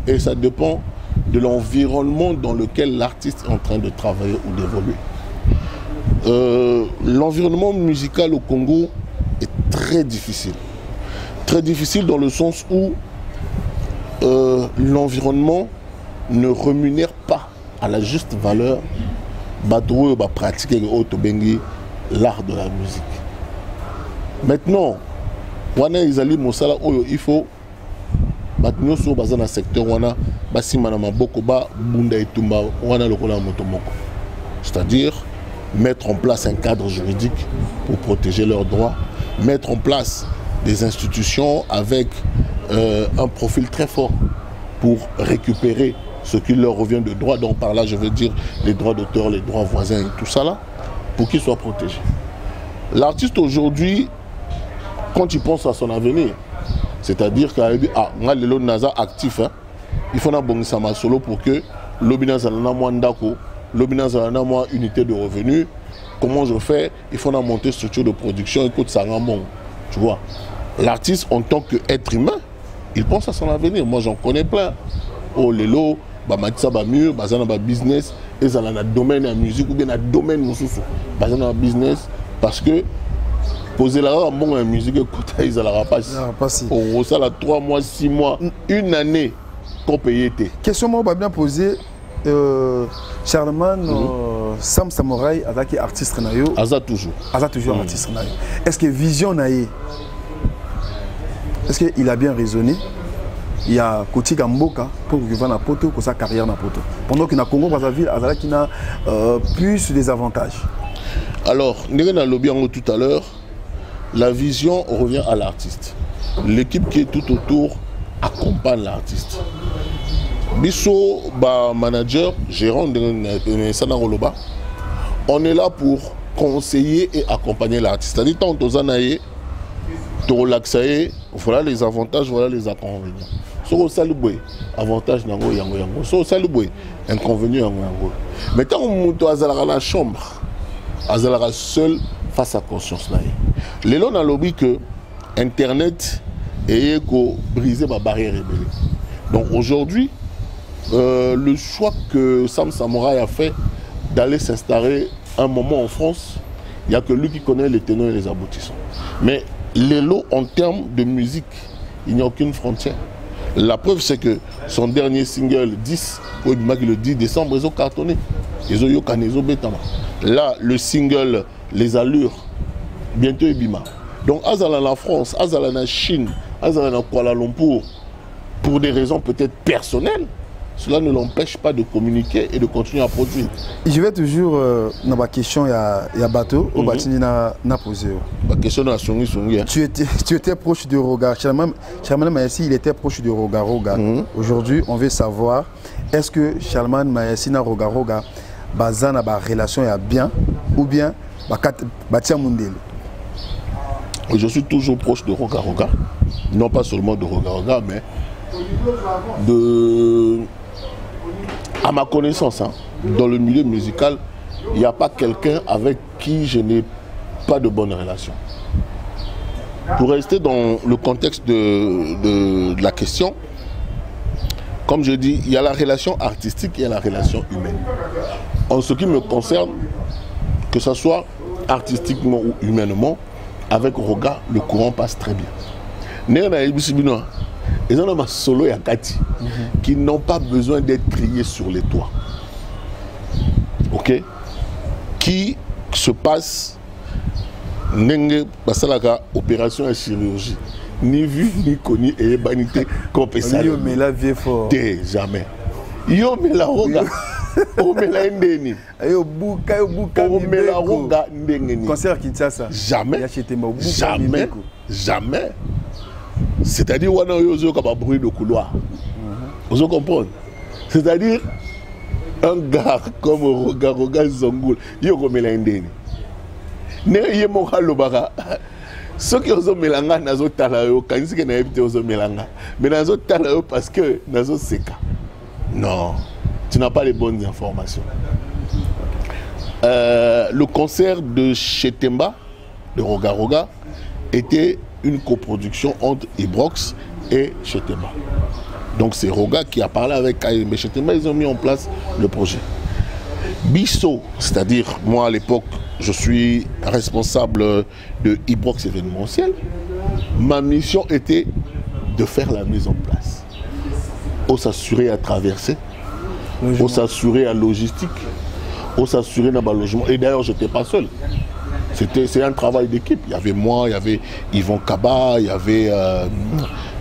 et ça dépend de l'environnement dans lequel l'artiste est en train de travailler ou d'évoluer. L'environnement musical au Congo est très difficile. Très difficile dans le sens où l'environnement ne rémunère pas à la juste valeur pratiquer l'art de la musique. Maintenant, il faut c'est-à-dire mettre en place un cadre juridique pour protéger leurs droits, mettre en place des institutions avec un profil très fort pour récupérer ce qui leur revient de droit. Donc par là, je veux dire les droits d'auteur, les droits voisins et tout ça là, pour qu'ils soient protégés. L'artiste aujourd'hui, quand il pense à son avenir, c'est-à-dire qu'il a dit, ah, moi, le Naza actif, hein, il faut un bon solo pour que l'Obina Zalana Mwandako, l'Obina Zalana Mwa unité de revenus. Comment je fais? Il faut une monter structure de production, écoute, ça rend bon. Tu vois, l'artiste en tant qu'être humain, il pense à son avenir. Moi, j'en connais plein. Oh, Lelo, Bamatisa Bamur, Bazana ba business, et ça dans le domaine de la musique ou bien dans le domaine de Bazana ba business, parce que poser la bon la musique, écoute, ils allaient pas. Oh, ça là 3 mois, 6 mois, une année. scope était. Question moi va bien poser Charlemagne Sam Samouraï avec artiste nayo. Aza toujours. Aza toujours artiste nayo. Est-ce que vision naïe? Est-ce qu'il a bien raisonné? Il y a Koti Gamboka pour qu'il va poto pour sa carrière na poto. Pendant qu'il a Congo Brazzaville, Azala qui a plus des avantages. Alors, nous avons lobby tout à l'heure. La vision revient à l'artiste. L'équipe qui est tout autour accompagne l'artiste. Bisso, manager, gérant de Sanaroloba, on est là pour conseiller et accompagner l'artiste. C'est-à-dire, tant que tu te relaxer, voilà les avantages, voilà les inconvénients. Si vous avez avantage, si vous avez inconvénients, mais tant que tu es dans la chambre, tu es seul face à conscience. Les gens ont lobby que Internet est brisé ma barrière rebelle. Donc aujourd'hui, le choix que Sam Samouraï a fait d'aller s'installer un moment en France, il n'y a que lui qui connaît les tenants et les aboutissants. Mais les lots en termes de musique, il n'y a aucune frontière. La preuve, c'est que son dernier single 10, le 10 décembre, ils ont cartonné. Ils ont eu là, le single Les Allures, bientôt Ebima. Donc, Azala la France, Azala la Chine, Azala la Kuala Lumpur, pour des raisons peut-être personnelles, cela ne l'empêche pas de communiquer et de continuer à produire. Je vais toujours dans ma question, il y a bateau, au bâtiment n'a posé. Ma question est Songi. Tu étais proche de Roga. Charlemagne Mayassi, il était proche de Roga. Aujourd'hui, on veut savoir, est-ce que Charlemagne Mayassi n'a Roga, bazana ba relation est bien ou bien batia mundelo? Je suis toujours proche de Roga. Non pas seulement de Roga, mais à ma connaissance, dans le milieu musical, il n'y a pas quelqu'un avec qui je n'ai pas de bonne relation. Pour rester dans le contexte de la question, comme je dis, il y a la relation artistique et il y a la relation humaine. En ce qui me concerne, que ce soit artistiquement ou humainement, avec Roga, le courant passe très bien. Les gens ont solo et Akati qui n'ont pas besoin d'être criés sur les toits. Ok? Qui se passe Nenge Basalaka, opération et chirurgie. Ni vu, ni connu et banité compensable. Yo, mais la vie est fort. Jamais. Yo, mais la Roga. O me la ndeni. Yo, buka. O me la Roga ndeni. Concert Kinshasa. Jamais. Jamais. C'est-à-dire qu'on a un bruit de couloir. Vous comprenez? C'est-à-dire un gars comme Roga Zongoul, il y a un mélange. Ne mon halobara. Ceux qui ont mélangé nazo talayo, quand ils ont évité aux mélangés, mais nazo talayo parce que nazo seka. Non, tu n'as pas les bonnes informations. Le concert de Chetemba, de Roga, était une coproduction entre Ibrox et Chetemba. Donc c'est Roga qui a parlé avec Kaïm et Chetemba, ils ont mis en place le projet. Bisso, c'est-à-dire moi à l'époque, je suis responsable de Ibrox événementiel. Ma mission était de faire la mise en place. Pour s'assurer à traverser, pour s'assurer à logistique, pour s'assurer dans le logement. Et d'ailleurs, je n'étais pas seul. C'est un travail d'équipe. Il y avait moi, il y avait Yvon Kaba, il y avait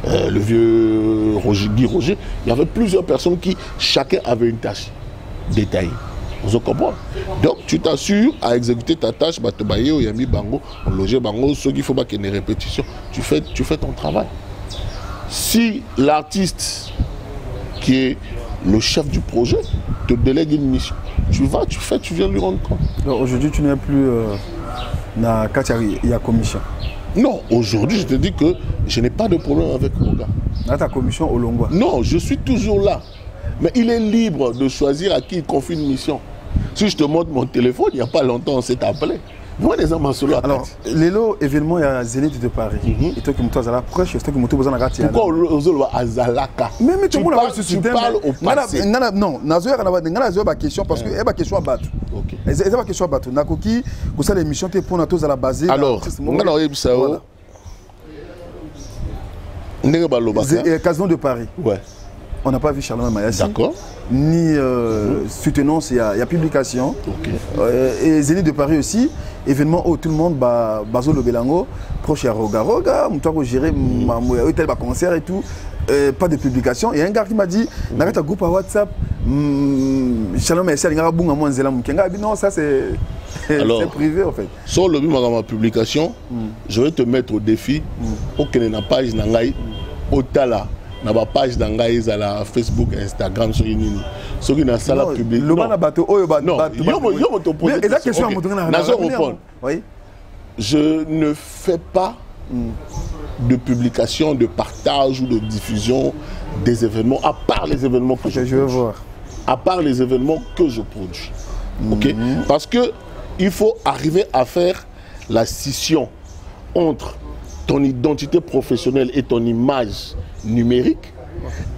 le vieux Guy Roger. Il y avait plusieurs personnes qui, chacun avait une tâche détaillée. Vous comprenez? Donc tu t'assures à exécuter ta tâche, on logeait bango, ce qu'il faut pas qu'il y ait des répétitions. Tu fais ton travail. Si l'artiste qui est le chef du projet te délègue une mission, tu vas, tu fais, tu viens lui rendre compte. Aujourd'hui, tu n'es plus quand il y a commission. Non, aujourd'hui, je te dis que je n'ai pas de problème avec Roga. Dans ta commission au Longwa? Non, je suis toujours là. Mais il est libre de choisir à qui il confie une mission. Si je te montre mon téléphone, il n'y a pas longtemps, on s'est appelé. Moi, les hommes solo. Alors, les lots événements, il y a Zénith de Paris. Et toi qui me à la proche, toi qui me besoin de gâter. Pourquoi on à Zalaka? Mais tu parles au passé. Non, Nazoya a question parce que elle question à battre. Ok. Elle a question à battre. Nakoki, que ça l'émission t'es pour nous à la base. Alors, Casino de Paris. Ouais. on n'a pas vu Charlemagne Mayassi. D'accord. Ni soutenance, il y a publication. Ok. Et Zénith de Paris aussi, événement où tout le monde, Bazo le Belango, proche à Roga Roga, Moutouako géré, tel concert et tout. Pas de publication. Il y a un gars qui m'a dit, dans un groupe à WhatsApp, Charlemagne Mayassi, il y a un bon à non, ça c'est privé en fait. Sur le but de ma publication, je vais te mettre au défi, pour que na page Nangaï, au Tala. Na ba page d'Angaïs à la Facebook, Instagram, sur une sur une salle publique. Le man a bateau, non, yo te pose la question. Oui. Je ne fais pas de publication, de partage ou de diffusion des événements, à part les événements que je veux voir. À part les événements que je produis. Ok. Parce que il faut arriver à faire la scission entre ton identité professionnelle et ton image numérique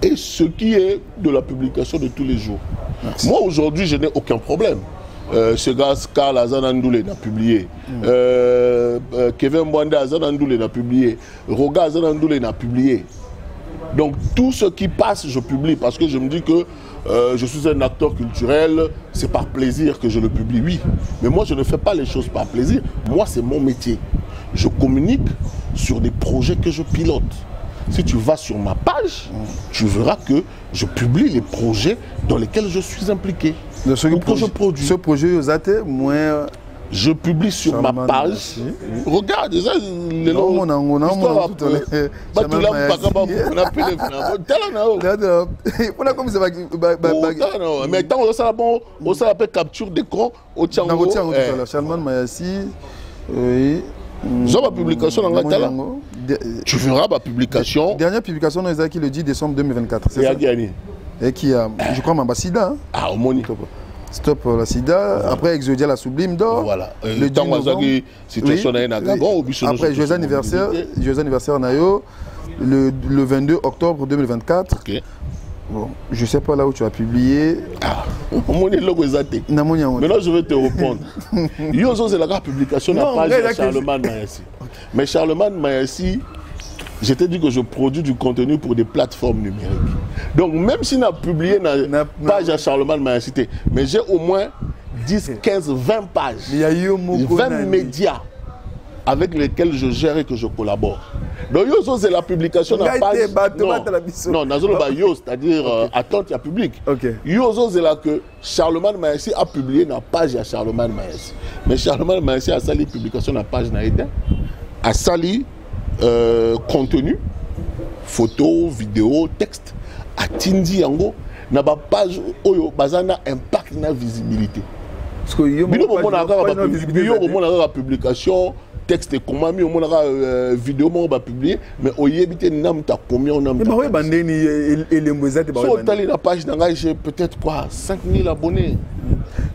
et ce qui est de la publication de tous les jours. Merci. Moi aujourd'hui je n'ai aucun problème. Ce gars Karl Azanandoule n'a publié, Kevin Mwanda Azanandoule n'a publié, Roga Azanandoule n'a publié. Donc tout ce qui passe je publie parce que je me dis que je suis un acteur culturel, c'est par plaisir que je le publie, oui. Mais moi je ne fais pas les choses par plaisir, moi c'est mon métier. Je communique sur des projets que je pilote. Si tu vas sur ma page, tu verras que je publie les projets dans lesquels je suis impliqué. Que je produis. Ce projet, moins... Je publie sur ma page. Regarde, ça, les noms. Mais tant on s'appelle capture d'écran au Tchango. Charlemagne Mayassi, oui. Ma publication dans la tu verras ma publication. Dernière publication dans les le 10 décembre 2024. C'est ça. Et qui a, je crois, Mambasida. Ah, au Moni. Stop la sida. Voilà. Après, Exodia la Sublime d'or. Voilà. Le temps où situation à Gabon. Après, joyeux anniversaire Nayo, le 22 octobre 2024. Ok. Bon, je ne sais pas là où tu as publié. Ah, mon logo est athée. Maintenant, je vais te répondre. Yozo, c'est la publication de la page de Charlemagne Mayassi. Mais Charlemagne Mayassi, je t'ai dit que je produis du contenu pour des plateformes numériques. Donc, même si on a publié la page à Charlemagne Mayassi, mais j'ai au moins 10, 15, 20 pages, 20 médias avec lesquels je gère et que je collabore. Donc, Yozo, c'est la publication de la page. Non, c'est-à-dire, attente, il y a public. Yozo, c'est là que Charlemagne Mayassi a publié la page à Charlemagne Mayassi. Mais Charlemagne Mayassi a sali publication de la page Naïda, a sali contenu, photos, vidéos, textes, a Tindi Yango, n'a pas page où bazana impact na visibilité. Parce que yo la publication texte comment mis au monde vidéo on va publier mais au yébité nam ta combien on a mais bah bandeni et les mozate bah la page d'anga j'ai peut-être quoi 5000 abonnés.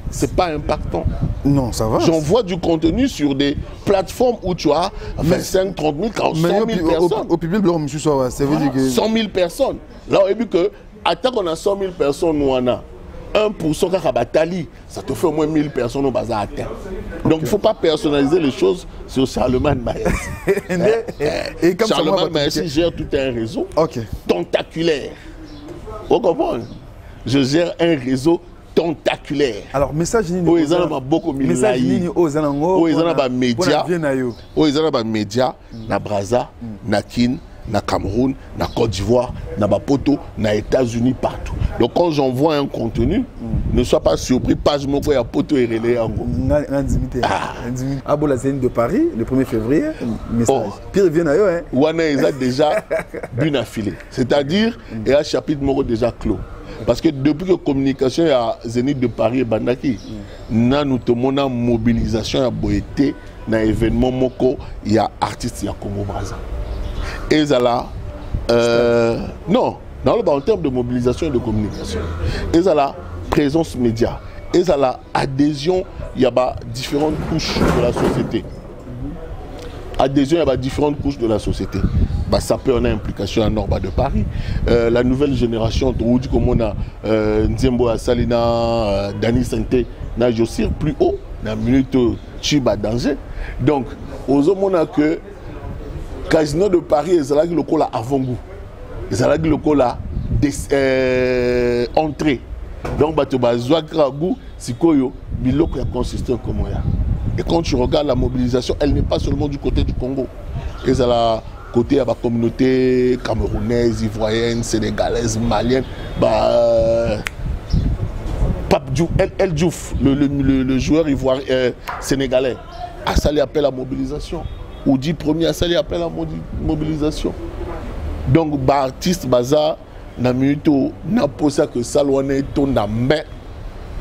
C'est pas impactant. Non, ça va. J'envoie du contenu sur des plateformes où tu as 25, 30 000, 40 000, 100 000 personnes. Au public, ça veut dire que 100 000 personnes. Là, on a vu que, attends qu'on a 100 000 personnes, nous on a 1% Kakabatali, ça te fait au moins 1000 personnes au bazar à terre. Donc il ne faut pas personnaliser les choses sur Charlemagne Mayassi. Charlemagne Mayassi gère tout un réseau tentaculaire. Vous comprenez? Je gère un réseau tentaculaire. Alors, message nini aux gens beaucoup message nini aux gens média na Brazza, na Kin, na Cameroun, na Côte d'Ivoire, na Bapoto, na États-Unis, partout. Donc quand j'envoie un contenu, ne sois pas surpris, page moko ya poto et relais en gros. Ah bon, la scène de Paris, le 1er février, message. Pierre vient ailleurs, hein. Ouana est déjà bien affilé. C'est-à-dire, il y a un chapitre moko déjà clos. Parce que depuis que la communication à Zénith de Paris et Bandaki, nous avons une mobilisation à Boété, dans l'événement Moko, il y a artistes, il y a Congo Brazza. Et ça là, non, en termes de mobilisation et de communication, et ça là, présence média, et ça là, adhésion, il y a différentes couches de la société. Adhésion, il y a différentes couches de la société. Bah, ça peut en avoir implication à Norba de Paris. La nouvelle génération, comme on a Nzembo Salina, Dani Santé, n'a aussi plus haut, dans la minute Chiba danger. Donc, aux hommes, on a que Casino de Paris, ils ont le col avant goût. Ils ont le col entrée. Donc, bato bazwa kragou, sikoyo, biloko ya consistant comme ça. Et quand tu regardes la mobilisation, elle n'est pas seulement du côté du Congo. Elle est à la côté de la communauté camerounaise, ivoirienne, sénégalaise, malienne. Pape Diouf, El Diouf, le joueur ivoirien sénégalais, a sali appel à la mobilisation. Oudi premier a sali appel à la mobilisation. Donc, artiste baza, na minuto, na posa que salwane ton na main.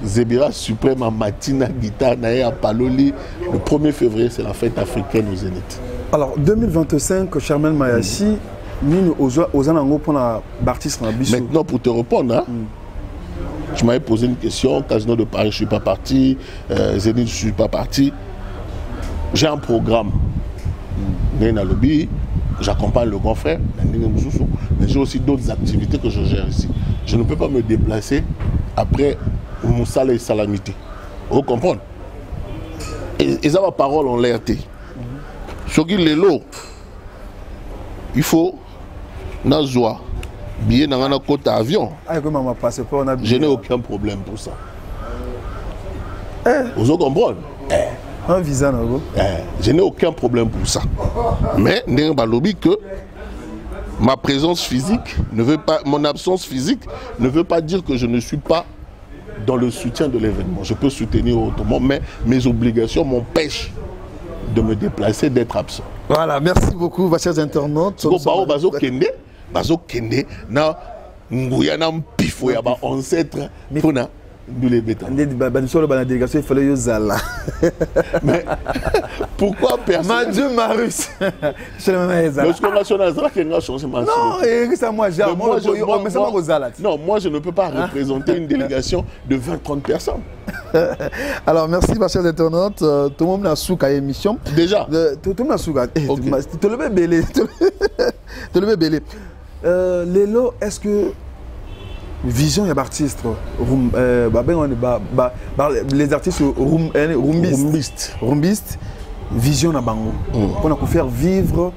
Zebira suprême en matina, guitare, naïa paloli. Le 1er février, c'est la fête africaine au Zénith. Alors, 2025, Charmel Mayachi, nous, aux anango pour l'artiste. Maintenant, pour te répondre, hein, tu m'avais posé une question. Casino de Paris, je ne suis pas parti. Zénith, je ne suis pas parti. J'ai un programme. J'accompagne le grand frère, mais j'ai aussi d'autres activités que je gère ici. Je ne peux pas me déplacer après Moussala et Salamité. Vous comprenez? Et ça, ma parole en l'air. Ce qui est là, il faut Nazoa, billet dans un côté avion. Je n'ai aucun problème pour ça. Vous comprenez? Un visa, je n'ai aucun problème pour ça. Mais que ma présence physique ne veut pas, mon absence physique ne veut pas dire que je ne suis pas dans le soutien de l'événement. Je peux soutenir autrement, mais mes obligations m'empêchent de me déplacer, d'être absent. Voilà, merci beaucoup, chers internautes. Bazo Kende, na Nguyana Mpifo, ya ba ancêtre, Pona. La délégation, il fallait y Zala. Mais pourquoi personne? Madieu Marus. Non, moi je ne peux pas représenter une délégation de 20-30 personnes. Alors merci, ma chers internautes. Tout le monde a souka émission. Déjà. Tout le monde a souka. Tu le belé. Tu le belé. Lélo, est-ce que vision et artistes, les artistes rumbistes, vision na bango. Pour faire vivre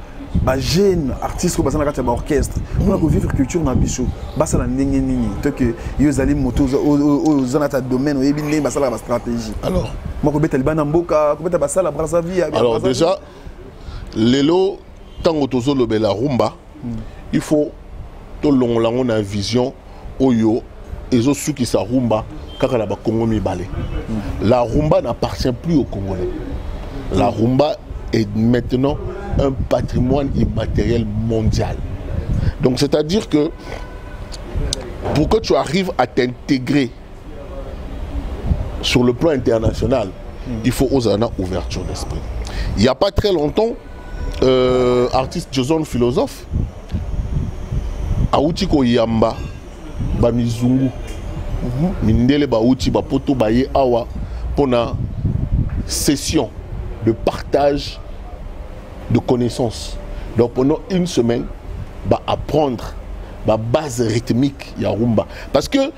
les jeunes artistes qui sont dans l'orchestre, pour vivre culture na biso. Basa la ndenge nini, to que ils allaient moto aux anata domaine, au ebine basa la stratégie. Alors, moi ko beta libana mboka, ko beta basa la Brazzaville. Alors déjà, lelo tango tozo lobela rumba, il faut to longo na vision. Oyo, et ceux qui sa rumba, Kakalaba Congo Mibale. La rumba n'appartient plus aux Congolais. La rumba est maintenant un patrimoine immatériel mondial. Donc c'est-à-dire que pour que tu arrives à t'intégrer sur le plan international, il faut oser une ouverture d'esprit. Il n'y a pas très longtemps, artiste Jason Philosophe, Aoutiko Yamba, Bamizungu, Mindele Baouti, Bapoto Baye Awa, pour une session de partage de connaissances. Donc pendant une semaine, apprendre la base rythmique ya rumba. Parce que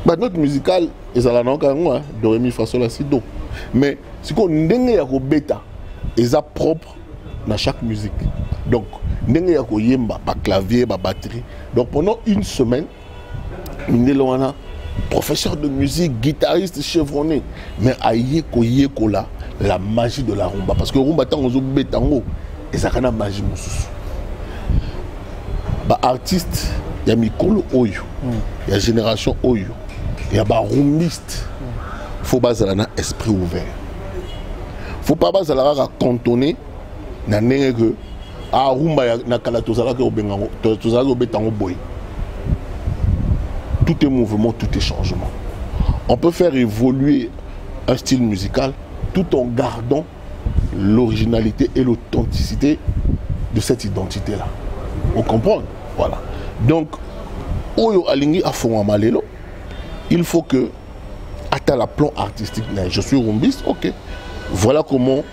notre musical, ils ont do ré mi fa sol la si do. Mais si qu'on ndenge ya ko beta, ils ont propre dans chaque musique. Donc ndenge ya ko yemba, ba clavier, ba batterie. Donc pendant une semaine, Mindeloana, professeur de musique, guitariste chevronné, mais aïe ko la magie de la rumba. Parce que rumba tango zo betango, et ça kana magie mususu. Ba artiste, il y a Mikolo Oyo, il y a Génération Oyo, il y a ba rumbiste. Faut pas avoir un esprit ouvert. Faut pas avoir cantonné na nenge a rumba na kala tozala ke obengango, tozala obetango boy. Tout est mouvement, tout est changement. On peut faire évoluer un style musical tout en gardant l'originalité et l'authenticité de cette identité-là. On comprend? Voilà. Donc, Oyo Alingi a fond malelo. Il faut que, à la plan artistique, je suis rumbiste, ok. Voilà comment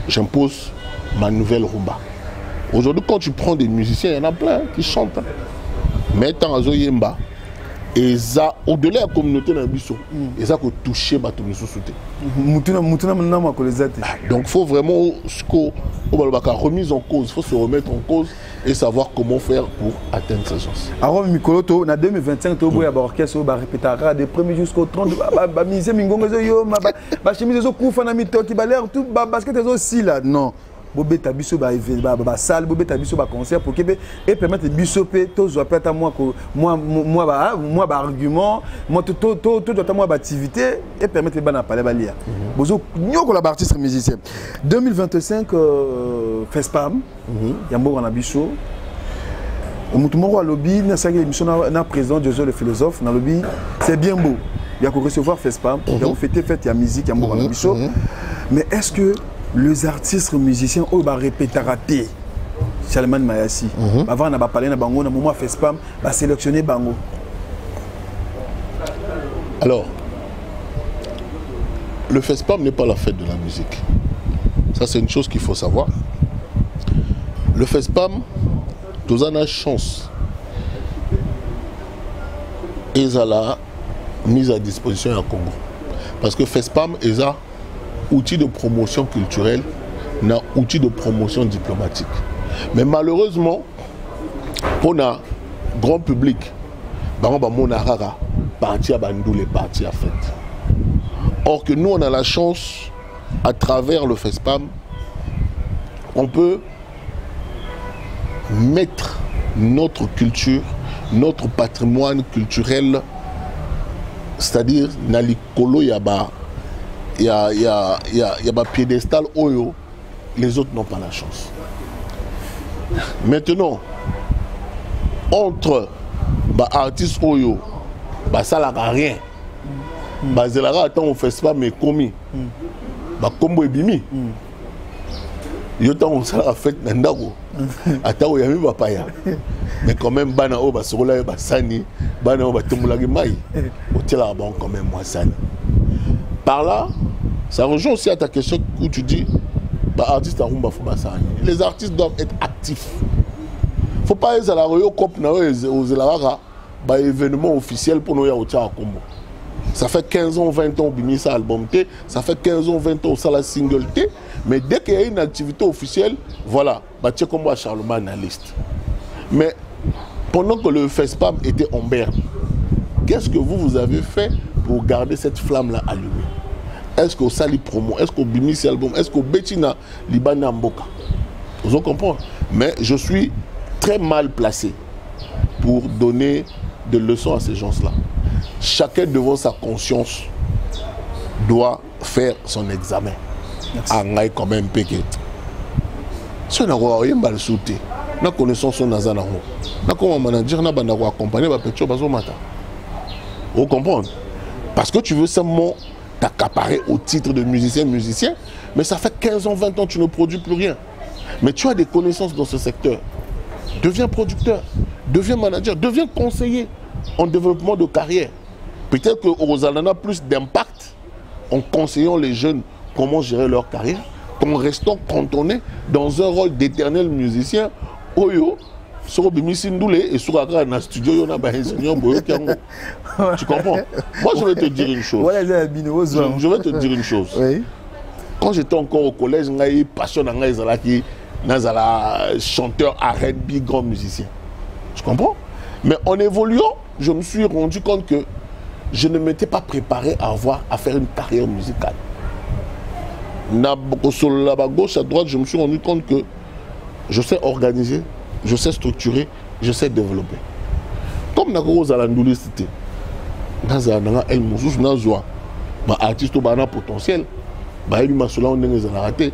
j'impose ma nouvelle rumba. Aujourd'hui, quand tu prends des musiciens, il y en a plein qui chantent. Mais tant à Zoyemba, et ça, au-delà de la communauté, et ça peut toucher ma société. Donc il faut vraiment remise en cause. Il faut se remettre en cause et savoir comment faire pour atteindre ces gens. Alors, Mikoloto, en 2025, tu as un orchestre qui répétera des premiers jusqu'au 30. Mise Mingongo, chemise Koufana Mito qui balère tout basket aussi là. Non. Bobé tabiso ba salle, bobé tabiso ba concert pour que et permettre biso pe to zo peta moi argument, moi tout moi activité et permettre ba na parler ba lire. Bozo nyoko la artiste musicien. 2025 FESPAM, yambo na biso. Mutumoko lobby na sa émission na président Joseph le philosophe na lobby, c'est bien beau. Il y a qu'on recevoir FESPAM, il y a fêter fête, il y a musique, il y a yambo na biso. Mais est-ce que les artistes musiciens au ba répéter raté Salman Mayassi avant na ba parler na bango na moment FESPAM ba sélectionner bango. Alors le FESPAM n'est pas la fête de la musique. Ça c'est une chose qu'il faut savoir. Le FESPAM nous a la chance et à la mise à disposition à Congo parce que FESPAM est un outil de promotion culturelle, un outil de promotion diplomatique. Mais malheureusement, pour le grand public, on a parti à Bandou, les partis à fête. Or que nous, on a la chance, à travers le FESPAM, on peut mettre notre culture, notre patrimoine culturel, c'est-à-dire, dans l'icolo yaba. Il y a un piédestal Oyo, les autres n'ont pas la chance. Maintenant, entre artistes Oyo, ça n'a rien. C'est là que on fait pas mais commis. Combo et bimi. Yo on s'est fait n'andako. Attends il y a même pas ya. Mais quand même bana o basola ba sani, bana o batumula mai. Au tela bon quand même moi sani. Par là, ça rejoint aussi à ta question où tu dis artiste les artistes doivent être actifs. Il ne faut pas être à la aux événements officiels pour nous y aller à Combo. Ça fait 15 ans, 20 ans que ça album T, ça fait 15 ans, 20 ans ça la single T, mais dès qu'il y a une activité officielle, voilà, tu comme moi Charlemagne na liste. Mais pendant que le FESPAM était en berne, qu'est-ce que vous avez fait pour garder cette flamme-là allumée? Est-ce qu'au Sali Promo, est-ce qu'au Bimisi Album, est-ce qu'au Betina Libana Mboka? Vous comprenez? Mais je suis très mal placé pour donner des leçons à ces gens-là. Chacun devant sa conscience doit faire son examen. Merci. Quand même péqué. Si on a rien mal sauté, la connaissance son nazana, na comme manager na banda accompagner ba petcho bazo mata. Vous comprenez? Parce que tu veux seulement t'accaparer au titre de musicien, mais ça fait 15 ans, 20 ans tu ne produis plus rien. Mais tu as des connaissances dans ce secteur. Deviens producteur, deviens manager, deviens conseiller en développement de carrière. Peut-être que Rosalana a plus d'impact en conseillant les jeunes comment gérer leur carrière, qu'en restant cantonné dans un rôle d'éternel musicien. Oyo, sur Bimisindoulé et sur un studio, il y a un tu comprends? Moi, je vais te dire une chose. Je vais te dire une chose. Oui. Quand j'étais encore au collège, j'ai eu passion dans les chanteur R&B, grand musicien. Tu comprends? Mais en évoluant, je me suis rendu compte que je ne m'étais pas préparé à faire une carrière musicale. Sur la gauche, à droite, je me suis rendu compte que je sais organiser, je sais structurer, je sais développer. Comme Nakoro Zalandouli cité, El Moussous Nazoua, artiste au potentiel, il m'a raté,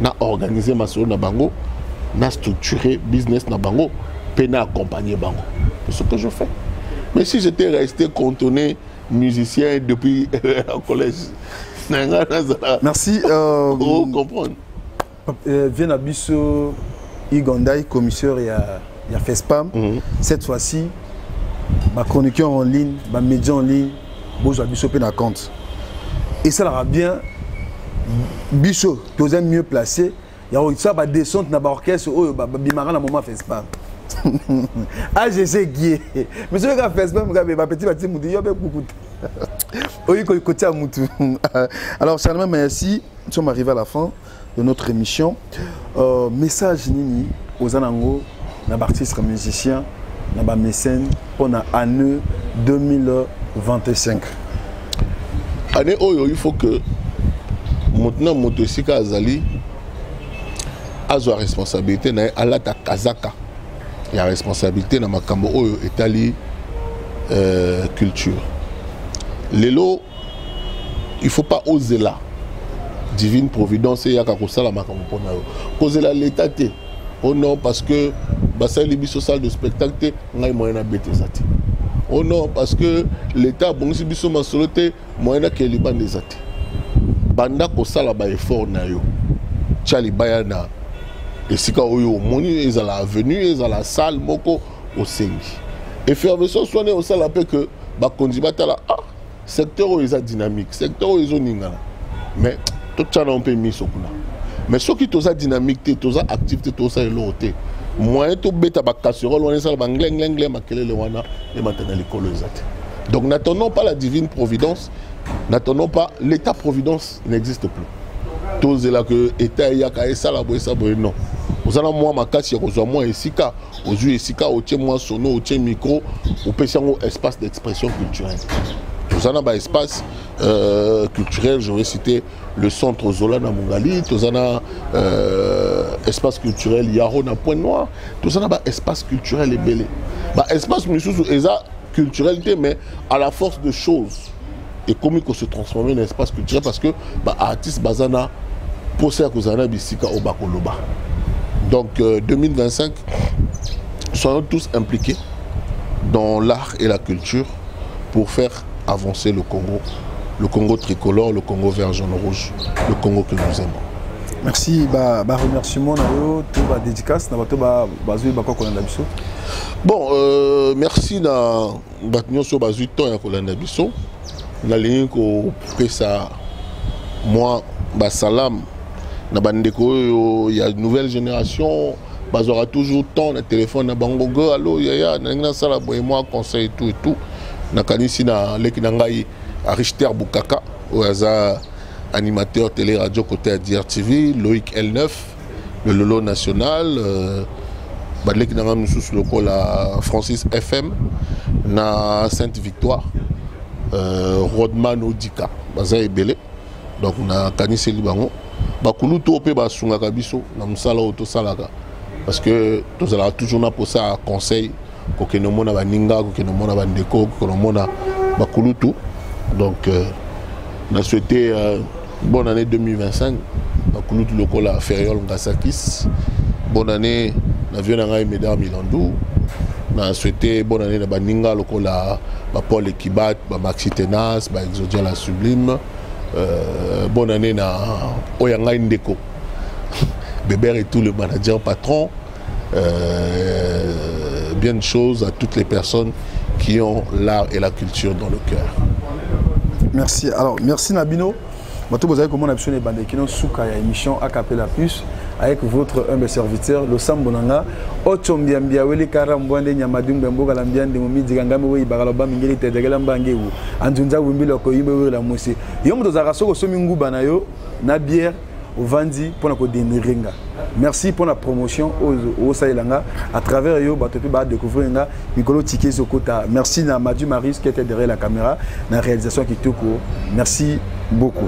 n'a organisé ma solo na bango, n'a structuré business na bango, puis n'a accompagné bango. C'est ce que je fais. Mais si j'étais resté cantonné musicien depuis le collège, merci. Vous comprenez. Vient à Bisso, Igondai, commissaire et à FESPAM. Cette fois-ci, ma chroniqueur en ligne, ma média en ligne, Bozo Bisso peut compte. Et ça l'aura bien. Bisso, tu es mieux placé. Il y a ça va descendre dans l'orchestre, bimara na moment FESPAM. Ah, je sais qui est. Mais ce que FESPAM, ma petit mouti, il y a beaucoup. Oui, côté à Moutou. Alors, Salman, merci. Nous sommes arrivés à la fin de notre émission. message nini aux anango na artistes musiciens na ba mécènes pour la année 2025. Année oyo il faut que maintenant motosika azali azo responsabilité na alata kazaka ya responsabilité na makambo oyo etali culture. Lelo il faut pas oser là divine providence ya ka kosala makambo pona yo kozela l'état te. Oh non parce que basali biso salle de spectacle ngai moyen na betezati. Oh non parce que l'état bongisi biso masolo te moyen na ke libande zati. Banda kosala ba effort na yo. Tchali bayana esika oyo moni ezala avenue ezala salle moko osengi. Effervescence soné au sala pe que ba kondi batala ah secteur où est dynamique, secteur où ils ont ningala. Mais tout ça on peut mis sokuna. Mais ce qui toza dynamique, toza activité, toza eloté. Moyen to beta ba casserole on est ça ba ngleng makele le wana et maintenant l'école ezate. Donc n'attendons pas la divine providence, n'attendons pas l'état providence n'existe plus. Tous là que état yaka et ça la boy non. Vous allez moi ma casse aux moi esika, aux yeux esika au tien moi sono au tien micro, au pessango espace d'expression culturelle. Vous allez un espace culturel, j'aurais cité le centre Zola na Mongali, tout ça espace culturel Yaro na Point Noir, tout ça un espace culturel et belé. Bah espace culturel mais à la force de choses et comment il se transformer en espace culturel parce que bah artiste bazana possède kozana bisika au bakoloba. Donc 2025 soyons tous impliqués dans l'art et la culture pour faire avancer le Congo tricolore, le Congo vert, jaune, rouge, le Congo que nous aimons. Merci, remerciement tout la dédicace, bon, merci na batnion sur bazu temps ya kolanda biso. Na ligne ko pesa moi salam na bandeko il y a une nouvelle génération, bazora toujours temps na téléphone na bangogo allo yaya na sala boy moi conseil et tout. Nakanisi na leki na ngai Richter Boukaka oaza animateur télé radio côté à DRTV, Loïc L9 le Lolo national badleki na ngai mususu lokola Francis FM na Sainte Victoire Rodman Odika baza ebele donc na kanisi libango bakulu to pe basunga biso na musala auto salaka parce que tous allons toujours na pour ça conseil pour que nous mona baninga pour que nous mona bandeko pour que nous mona bakulutu. Donc on a souhaité bonne année 2025 bakulutu lokola Feriol Ngasakis, bonne année na vieux nanga Médard Milandou, on a souhaité bonne année na baninga lokola Paul Ekibat, Maxi Tenas, Exodia la Sublime, bonne année na Oyanga Ndeko Bébert et tout le manager patron. Bien de choses à toutes les personnes qui ont l'art et la culture dans le cœur. Merci. Alors, merci Nabino. Vous avez comment on a besoin de qui n'ont souka émission à Capella Plus avec votre humble serviteur, le Sambonanga. Otombiambia, Wele Karambwande, Nyamadum, Bambo, Galambian, de Momi, Digangame, Baralaba, Mingeli, Tedegalambangue, Antunza, Wimbilo, Koyimbe, la Mousse. Yom de Zaraso, Somingu Banayo, Nabier, Vandi, pour la Kodinringa. Merci pour la promotion au Saïlanga. À travers eux, tu peux découvrir Nicolo Tiki Zokota. Merci à Madu Maris qui était derrière la caméra, la réalisation qui est tout court. Merci beaucoup.